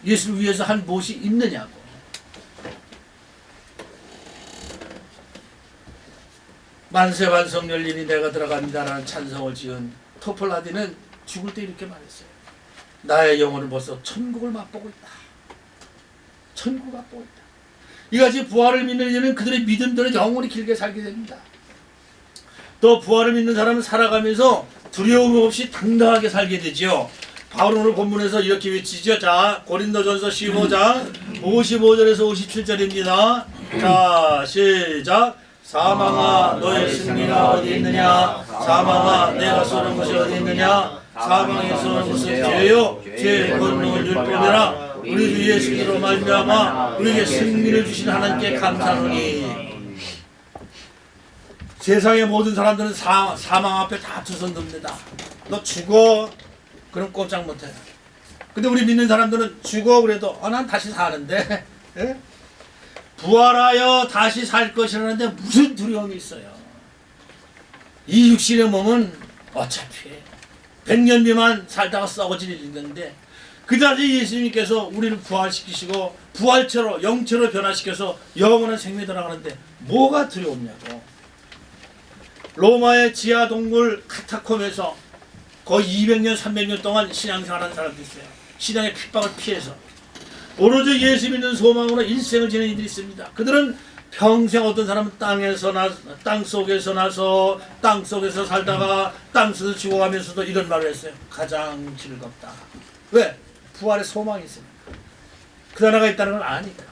예수를 위해서 한 무엇이 있느냐고. 만세반성 열리니 내가 들어갑니다라는 찬성을 지은 토플라디는 죽을 때 이렇게 말했어요. 나의 영혼은 벌써 천국을 맛보고 있다. 천국을 맛보고 있다. 이같이 부활을 믿는 이는 그들의 믿음대로 영원히 길게 살게 됩니다. 또 부활을 믿는 사람은 살아가면서 두려움 없이 당당하게 살게 되지요. 바울은 오늘 본문에서 이렇게 외치죠. 자, 고린도전서 15장 55절에서 57절입니다. 자, 시작. 사망아 너의 승리가 어디 있느냐? 사망아 내가 쏘는 것이 어디 있느냐? 사망에서 무슨 죄요? 죄 권능을 율법이라. 우리 주 예수 그리스도로 말미암아 우리에게 승리를 주신 하나님께 감사하노니. 세상의 모든 사람들은 사망 앞에 다 두 손 듭니다. 너 죽어. 그럼 꼼짝 못해. 근데 우리 믿는 사람들은 죽어 그래도 난 다시 사는데 부활하여 다시 살 것이라는데 무슨 두려움이 있어요. 이 육신의 몸은 어차피 100년 미만 살다가 썩어질 일인데 그다지 예수님께서 우리를 부활시키시고 부활체로 영체로 변화시켜서 영원한 생명에 들어가는데 뭐가 두려웠냐고. 로마의 지하 동굴 카타콤에서 거의 200년 300년 동안 신앙생활하는 사람도 있어요. 신앙의 핍박을 피해서 오로지 예수 믿는 소망으로 일생을 지낸 이들이 있습니다. 그들은 평생 어떤 사람은 땅 속에서 나서 땅 속에서 살다가 땅 속에서 죽어가면서도 이런 말을 했어요. 가장 즐겁다. 왜? 부활의 소망이 있습니다. 그 하나가 있다는 걸 아니까.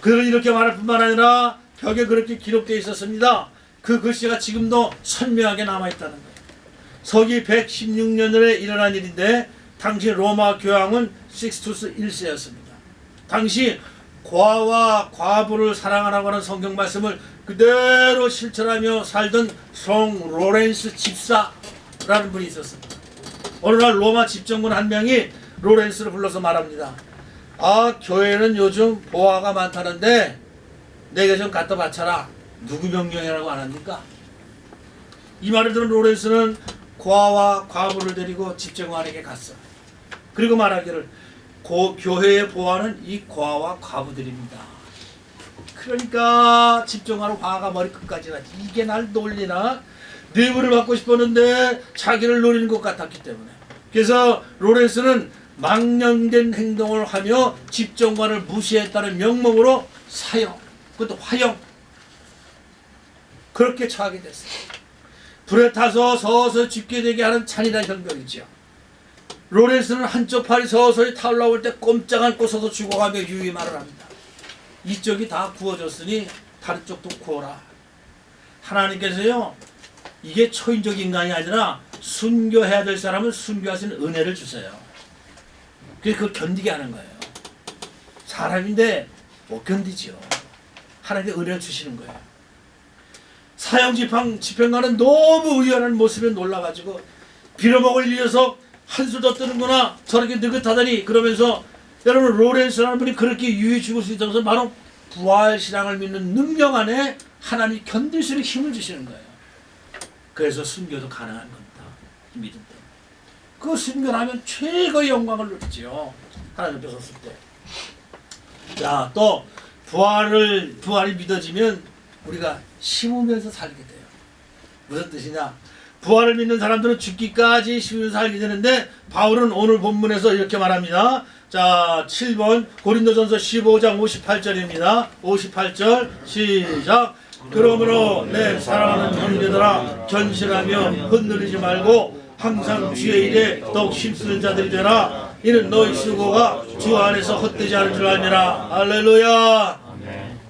그들은 이렇게 말할 뿐만 아니라 벽에 그렇게 기록되어 있었습니다. 그 글씨가 지금도 선명하게 남아있다는 거예요. 서기 116년에 일어난 일인데 당시 로마 교황은 식스투스 1세였습니다. 당시 과와 과부를 사랑하라고 하는 성경 말씀을 그대로 실천하며 살던 성 로렌스 집사라는 분이 있었습니다. 어느 날 로마 집정군 한 명이 로렌스를 불러서 말합니다. 교회는 요즘 보화가 많다는데 내게 좀 갖다 바쳐라. 누구 명령이라고 안 합니까? 이 말을 들은 로렌스는 고아와 과부를 데리고 집정관에게 갔어. 그리고 말하기를 교회의 보화는 이 고아와 과부들입니다. 그러니까 집정관은 화가 머리끝까지 나지. 이게 날 놀리나? 뇌물을 받고 싶었는데 자기를 노리는 것 같았기 때문에. 그래서 로렌스는 망령된 행동을 하며 집정관을 무시했다는 명목으로 사형, 그것도 화형, 그렇게 처하게 됐어요. 불에 타서 서서히 죽게 되게 하는 잔인한 형벌이지요. 로렌스는 한쪽 팔이 서서히 타올라올 때 꼼짝 않고 서서 죽어가며 유유히 말을 합니다. 이쪽이 다 구워졌으니 다른 쪽도 구워라. 하나님께서요, 이게 초인적 인간이 아니라 순교해야 될 사람은 순교하시는 은혜를 주세요. 그래서 그걸 견디게 하는 거예요. 사람인데 못 견디죠. 하나님께 은혜를 주시는 거예요. 사형 집행관은 너무 의연한 모습에 놀라가지고 빌어먹을 이 녀석 한술 더 뜨는구나, 저렇게 느긋하다니, 그러면서 여러분, 로렌스라는 분이 그렇게 유유히 죽을 수 있다는 것은 바로 부활신앙을 믿는 능력 안에 하나님이 견딜 수 있는 힘을 주시는 거예요. 그래서 순교도 가능한 겁니다. 믿음 때문에. 그 순교하면 최고의 영광을 누리지요. 하나님 앞에 섰을 때. 자, 또 부활이 믿어지면 우리가 심으면서 살게 돼요. 무슨 뜻이냐? 부활을 믿는 사람들은 죽기까지 심으면서 살게 되는데, 바울은 오늘 본문에서 이렇게 말합니다. 자, 7번 고린도전서 15장 58절입니다. 58절 시작. 그러므로 내 사랑하는 형제들아, 견실하며 흔들리지 말고 항상 주의 일에 더욱 힘쓰는 자들이 되라. 이는 너희 수고가 주 안에서 헛되지 않은 줄 알미라. 할렐루야.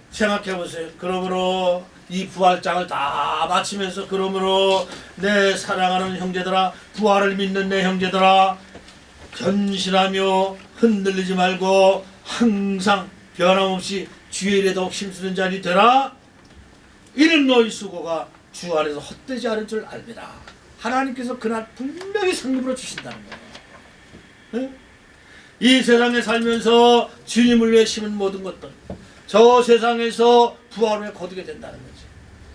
생각해보세요. 그러므로 이 부활장을 다 마치면서, 그러므로 내 사랑하는 형제들아, 부활을 믿는 내 형제들아, 견실하며 흔들리지 말고 항상 변함없이 주의 일에 더욱 힘쓰는 자들이 되라. 이는 너희 수고가 주 안에서 헛되지 않을 줄 알미라. 하나님께서 그날 분명히 상급으로 주신다는 거예요. 네? 이 세상에 살면서 주님을 위해 심은 모든 것들, 저 세상에서 부활을 거두게 된다는 거죠.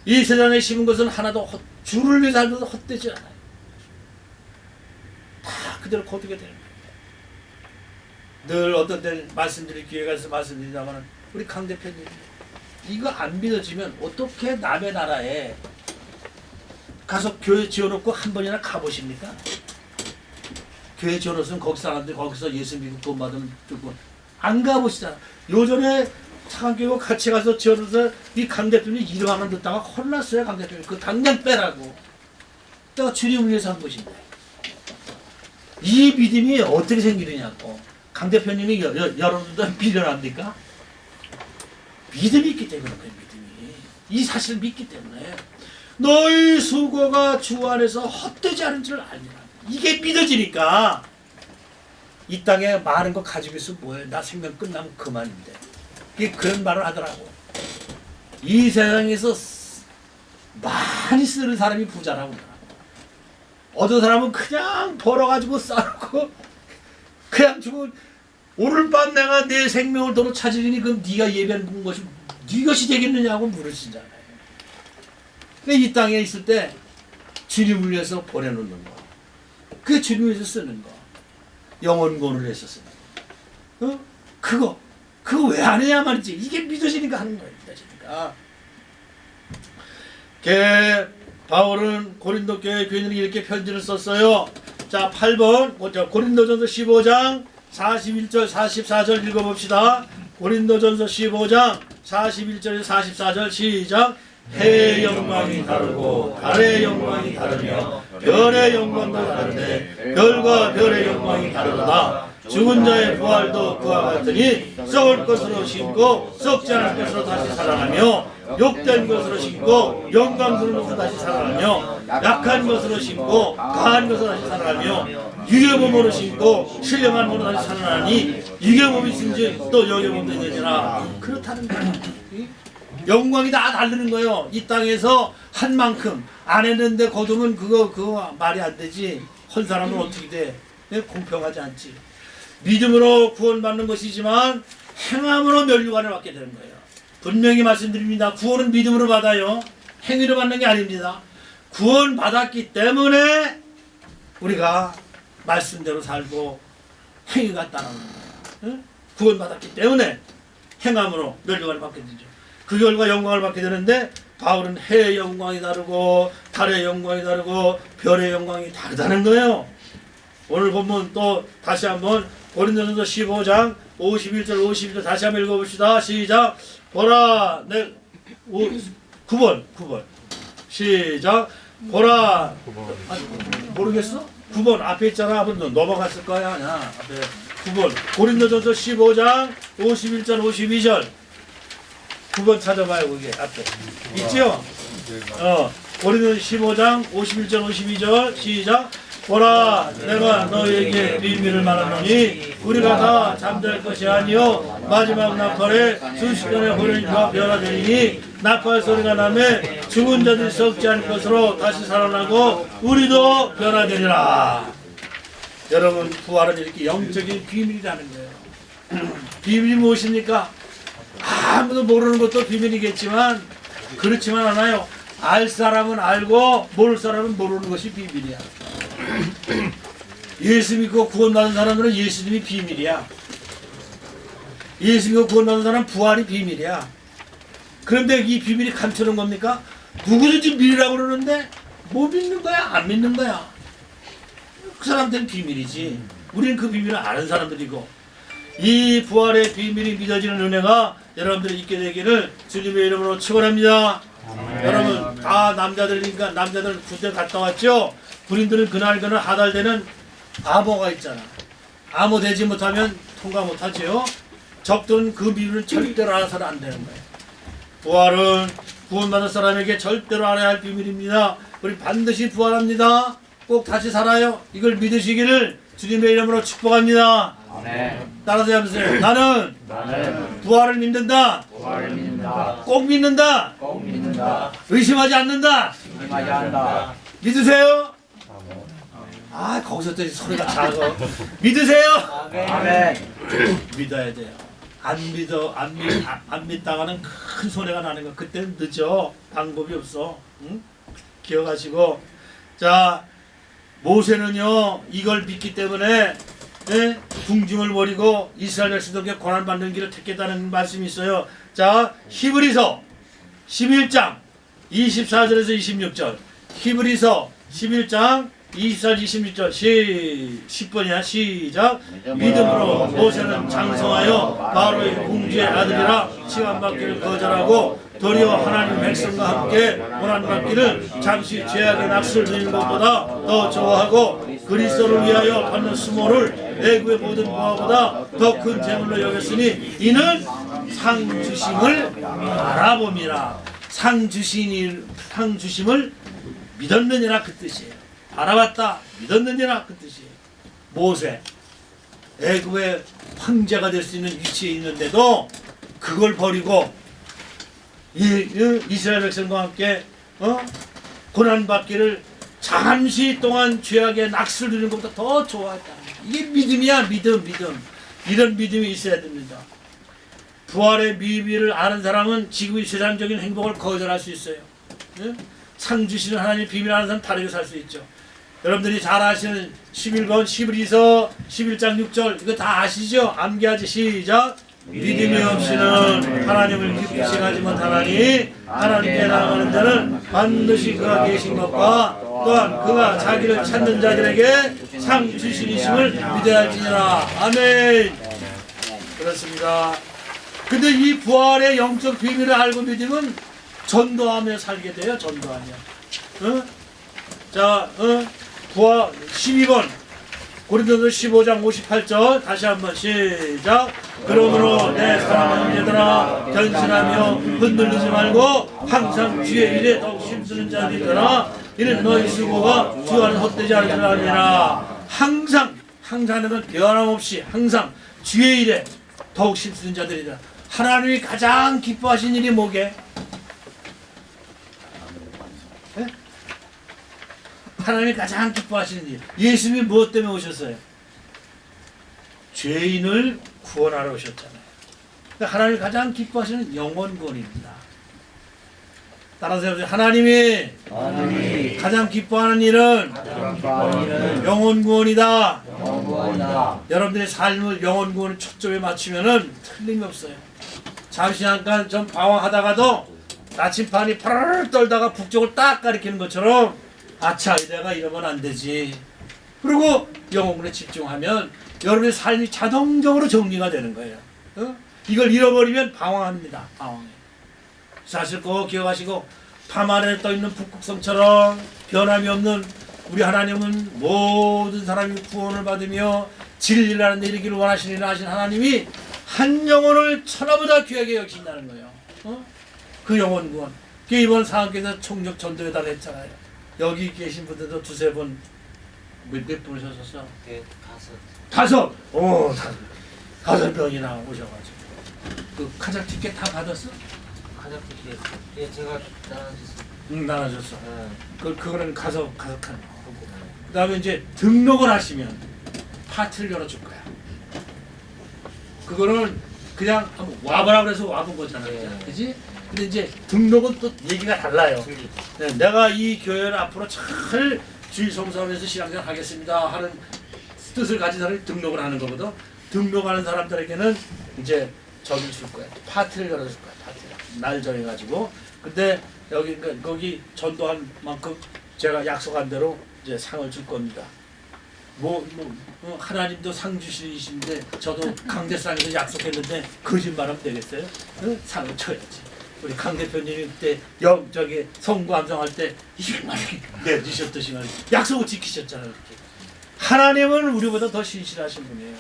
이 세상에 심은 것은 하나도 주를 위해 살면서 헛되지 않아요. 다 그대로 거두게 되는 거예요. 늘 어떤 때는 말씀드릴 기회가 있어서 말씀드리자면, 우리 강 대표님, 이거 안 믿어지면 어떻게 남의 나라에 가서 교회 지어놓고 한 번이나 가보십니까? 교회 지어놓으면 거기 사람들이 거기서 예수 믿고 돈 받으면 듣고 안 가보시잖아. 요전에 창안교회 같이 가서 지어놓아서 이 강 대표님 이름하는 듣다가 혼났어요. 강 대표님 그 당장 빼라고. 내가 주님을 위해서 한 것인데, 이 믿음이 어떻게 생기느냐고. 강 대표님이 여러분들도 미련합니까? 믿음이 있기 때문에 그래요. 믿음이. 이 사실을 믿기 때문에 너희 수고가 주 안에서 헛되지 않은 줄 알미라. 이게 믿어지니까 이 땅에 많은 거 가지고 있으면 뭐해? 나 생명 끝나면 그만인데. 그런 말을 하더라고. 이 세상에서 많이 쓰는 사람이 부자라고 그러더라고. 어떤 사람은 그냥 벌어가지고 싸놓고 그냥 주고, 오늘 밤 내가 내 생명을 도로 찾으리니 그럼 네가 예배한 것이 네 것이 되겠느냐고 물으시잖아요. 이 땅에 있을 때 주님을 위해서 보내놓는 거, 그 주님을 위해서 쓰는 거, 영혼권을 위해서 쓰는 거, 그거 왜 하느냐 말이지. 이게 믿어지니까 하는 거예요. 믿어지니까. 바울은 고린도 교회 교인들에게 이렇게 편지를 썼어요. 자, 8번 고린도전서 15장 41절 44절 읽어봅시다. 고린도전서 15장 41절 44절 시작. 해의 영광이 다르고 달의 영광이 다르며 별의 영광도 다른데 별과 별의 영광이 다르다. 죽은 자의 부활도 그와 같으니 썩을 것으로 심고 썩지 않을 것으로 다시 살아나며, 욕된 것으로 심고 영광스러운 것으로 다시 살아나며, 약한 것으로 심고 강한 것으로 다시 살아나며, 유괴몸으로 심고 신령한 몸으로 다시 살아나니 유괴몸이 있은지 또 여괴몸도 있느니라. 그렇다는 거예요. 영광이 다 다르는 거예요. 이 땅에서 한 만큼 안 했는데 거두면 그거 말이 안 되지. 한 사람은 어떻게 돼? 공평하지 않지. 믿음으로 구원받는 것이지만 행함으로 멸류관을 받게 되는 거예요. 분명히 말씀드립니다. 구원은 믿음으로 받아요. 행위로 받는 게 아닙니다. 구원받았기 때문에 우리가 말씀대로 살고 행위가 따라오는 거예요. 구원받았기 때문에 행함으로 멸류관을 받게 되죠. 그 결과 영광을 받게 되는데 바울은 해의 영광이 다르고 달의 영광이 다르고 별의 영광이 다르다는 거예요. 오늘 보면 또 다시 한번 고린도전서 15장 51절 52절 다시 한번 읽어봅시다. 시작. 보라 9번 시작. 보라 모르겠어? 9번 앞에 있잖아. 한번 넘어갔을 거야. 아니야. 앞에 9번 고린도전서 15장 51절 52절 9번 찾아봐요. 그게 앞에 있죠? 고린도전서 15장 51절 52절 시작. 보라 내가 너에게 비밀을 말하노니 우리가 다 잠잘 것이 아니요 마지막 나팔에 순식간에 호련히 변화되리니 나팔 소리가 나매 죽은 자들이 썩지 않을 것으로 다시 살아나고 우리도 변화되리라. 여러분 부활은 이렇게 영적인 비밀이라는 거예요. 비밀이 무엇입니까? 아무도 모르는 것도 비밀이겠지만 그렇지만 않아요. 알 사람은 알고 모를 사람은 모르는 것이 비밀이야. 예수 믿고 구원받은 사람들은 예수님이 비밀이야. 예수 믿고 구원받은 사람은 부활이 비밀이야. 그런데 이 비밀이 감추는 겁니까? 누구든지 믿으라고 그러는데 못 믿는 거야? 안 믿는 거야? 그 사람들은 비밀이지. 우리는 그 비밀을 아는 사람들이고 이 부활의 비밀이 믿어지는 은혜가 여러분들이 있게 되기를 주님의 이름으로 축원합니다. 여러분 다 남자들이니까 남자들 군대 갔다 왔죠? 군인들은 그날 하달되는 암호가 있잖아. 암호 되지 못하면 통과 못하죠. 적들은 그 비밀을 절대로 알아서는 안 되는 거예요. 부활은 구원받은 사람에게 절대로 알아야 할 비밀입니다. 우리 반드시 부활합니다. 꼭 다시 살아요. 이걸 믿으시기를 주님의 이름으로 축복합니다. 따라서 해보세요. 나는 부활을 믿는다. 꼭 믿는다. 의심하지 않는다. 믿으세요? 거기서 또 소리가 작아. 믿으세요? 믿어야 돼요. 안 믿다가는 큰 손해가 나는 거. 그때는 늦어. 방법이 없어. 응? 기억하시고. 자, 모세는요 이걸 믿기 때문에 궁중을 버리고 이스라엘 백성들에게 고난받는 길을 택했다는 말씀이 있어요. 자, 히브리서 11장 24절에서 26절 히브리서 11장 24, 26절 10번이야. 시작. 믿음으로 모세는 장성하여 바로의 공주의 아들이라 칭함받기를 거절하고 도리어 하나님 백성과 함께 고난받기를 잠시 죄악의 낚시를 드리는 것보다 더 좋아하고 그리스도를 위하여 받는 수모를 애국의 모든 부하보다 더 큰 재물로 여겼으니 이는 상 주심을 알아봄이라. 상 주심을 믿었느니라 그 뜻이에요. 알아봤다 믿었느니라 그 뜻이에요. 모세 애굽의 황제가 될 수 있는 위치에 있는데도 그걸 버리고 이스라엘 백성과 함께 고난받기를 잠시 동안 죄악의 낚시를 누리는 것보다 더 좋아했다. 이게 믿음이야. 믿음. 이런 믿음이 있어야 됩니다. 부활의 비밀을 아는 사람은 지금의 세상적인 행복을 거절할 수 있어요. 상 주시는 하나님의 비밀을 아는 사람은 다르게 살 수 있죠. 여러분들이 잘 아시는 11번 히브리서 11장 6절 이거 다 아시죠? 암기하지. 시작. 믿음이 없이는 하나님을 기쁘시게 하지 못하나니 하나님께 나아가는 자는 반드시 그가 계신 것과 또한 그가 자기를 찾는 자들에게 상 주시니심을 믿어야 할지니라. 아멘. 그렇습니다. 근데 이 부활의 영적 비밀을 알고 믿으면 전도하며 살게 돼요. 전도하며. 자, 부활 12번 고린도서 15장 58절 다시 한번 시작. 그러므로 내 사랑하는 얘들아 견신하며 흔들리지 말고 항상 주의 일에 더욱 힘쓰는 자들이더라. 이는 너희 수고가 주 안에 헛되지 않을 줄 아니라. 항상 하는 변함없이 항상 주의 일에 더욱 힘쓰는 자들이다. 하나님이 가장 기뻐하신 일이 뭐게? 하나님이 가장 기뻐하시는 일. 예수님이 무엇 때문에 오셨어요? 죄인을 구원하러 오셨잖아요. 그러니까 하나님이 가장 기뻐하시는 영혼 구원입니다. 따라서 해보세요. 하나님이 가장 기뻐하는 일은 영혼 구원이다. 여러분들의 삶을 영혼 구원을 초점에 맞추면은 틀림이 없어요. 잠시 잠깐 좀 방황하다가도 나침반이 파르르 떨다가 북쪽을 딱 가리키는 것처럼 아차 내가 이러면 안 되지. 그리고 영혼에 집중하면 여러분의 삶이 자동적으로 정리가 되는 거예요. 이걸 잃어버리면 방황합니다. 방황해. 사실 꼭 기억하시고 밤하늘에 떠있는 북극성처럼 변함이 없는 우리 하나님은 모든 사람이 구원을 받으며 진리를 하는 데 이르기를 원하시는 하신 하나님이 한 영혼을 천하보다 귀하게 여기신다는 거예요. 그 영혼 구원. 이번 상황께서 총력 전도회담을 했잖아요. 여기 계신 분들도 두세 분, 몇 분이셨었어? 네, 5. 다섯! 오, 다섯 명이나 오셔가지고. 그 카작 티켓 다 받았어? 가장 특히 예, 제가 나눠줬어요. 응, 나눠줬어. 네. 그거는 가서 하는 거고. 그 다음에 이제 등록을 하시면 파티를 열어줄 거야. 그거는 그냥 한번 와보라 그래서 와본 거잖아. 네. 그지? 근데 이제 등록은 또 얘기가 달라요. 네, 내가 이 교회를 앞으로 잘 주일 성수하면서 신앙생활 하겠습니다 하는 뜻을 가진 사람이 등록을 하는 거거든. 등록하는 사람들에게는 이제 저기 줄 거야. 파티를 열어줄 거야. 파티를. 날 정해가지고. 근데 여기 거기 전도한 만큼 제가 약속한 대로 이제 상을 줄 겁니다. 하나님도 상 주시는데 저도 강대상에서 약속했는데 거짓말하면 되겠어요? 상을 쳐야지. 우리 강 대표님이 그때 저기 성구 암송할 때 200만 원 내주셨듯이 약속을 지키셨잖아요. 이렇게. 하나님은 우리보다 더 신실하신 분이에요.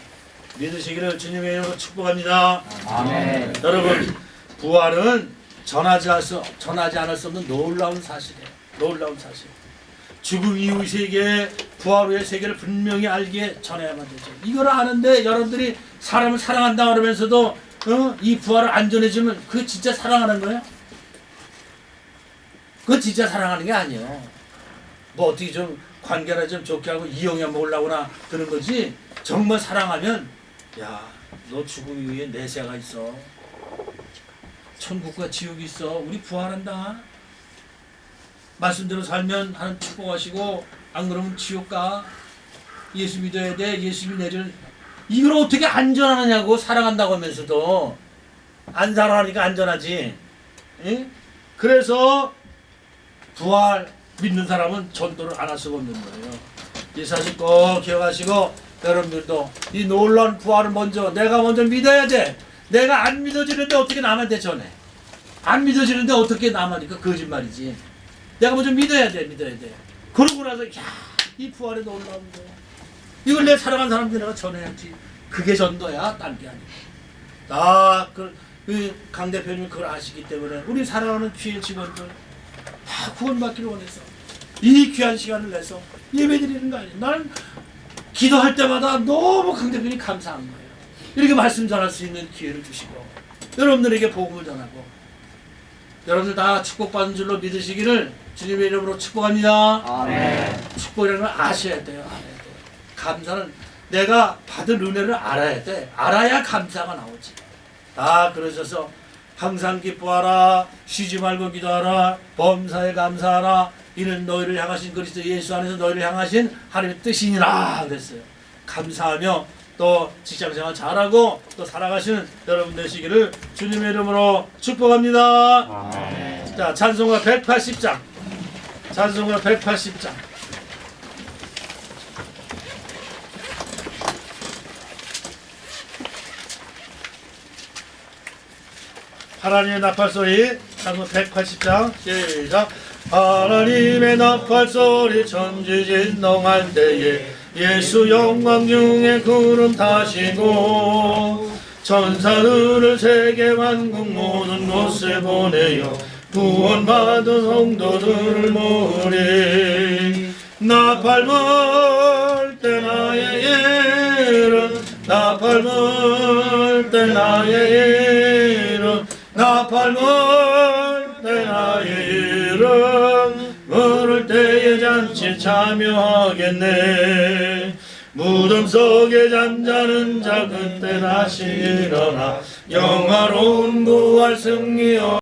믿으시기를 주님의 이름으로 축복합니다. 아멘. 여러분, 부활은 전하지 않을 수 없는 놀라운 사실이에요. 놀라운 사실. 죽음 이후 세계, 부활 후의 세계를 분명히 알게 전해야만 되죠. 이걸 아는데 여러분들이 사람을 사랑한다 그러면서도 이 부활을 안 전해주면 그거 진짜 사랑하는 거예요? 그거 진짜 사랑하는 게 아니에요. 뭐 어떻게 좀 관계나 좀 좋게 하고 이용해 먹으려고나 드는 거지. 정말 사랑하면 야, 너 죽음 이후에 내세가 있어. 천국과 지옥이 있어. 우리 부활한다. 말씀대로 살면 하나님 축복하시고 안 그러면 지옥 가. 예수 믿어야 돼. 예수님이 내줄. 이걸 어떻게 안전하느냐고. 사랑한다고 하면서도 안 사랑하니까 안전하지. 응? 그래서 부활 믿는 사람은 전도를 안 할 수가 없는 거예요. 이 사실 꼭 기억하시고 여러분들도 이 놀라운 부활을 내가 먼저 믿어야 돼. 내가 안 믿어지는데 어떻게 남한테 전해. 안 믿어지는데 어떻게 남하니까 거짓말이지. 내가 먼저 믿어야 돼. 그러고 나서 이 부활의 놀라운 거. 이걸 내 사랑하는 사람들 내가 전해야지. 그게 전도야. 딴 게 아니고. 강 대표님이 그걸 아시기 때문에 우리 사랑하는 귀한 직원들 다 구원받기를 원해서 이 귀한 시간을 내서 예배드리는 거 아니에요. 나는 기도할 때마다 너무 강 대표님이 감사한 거예요. 이렇게 말씀 전할 수 있는 기회를 주시고 여러분들에게 복음을 전하고 여러분들 다 축복받은 줄로 믿으시기를 주님의 이름으로 축복합니다. 아멘. 축복이라는 걸 아셔야 돼요. 감사는 내가 받은 은혜를 알아야 돼. 알아야 감사가 나오지. 그러셔서 항상 기뻐하라. 쉬지 말고 기도하라. 범사에 감사하라. 이는 너희를 향하신 그리스도 예수 안에서 너희를 향하신 하나님의 뜻이니라 그랬어요. 감사하며 또 직장생활 잘하고 또 살아가시는 여러분 되시기를 주님의 이름으로 축복합니다. 아멘. 자, 찬송가 180장. 찬송가 180장. 하나님의 나팔소리. 찬송 180장. 시작. 하나님의 나팔소리 천지진동할 때에 예수 영광 중에 구름 타시고 천사들을 세계 만국 모든 곳에 보내어 구원받은 성도들을 모으리. 나팔 불 때 나의 이름 나팔 불 때 나의 이름 나팔 불 때 나의 이름 부를 때에 잔치 참여하겠네. 무덤 속에 잠자는 자 그때 다시 일어나 영화로운 부활 승리여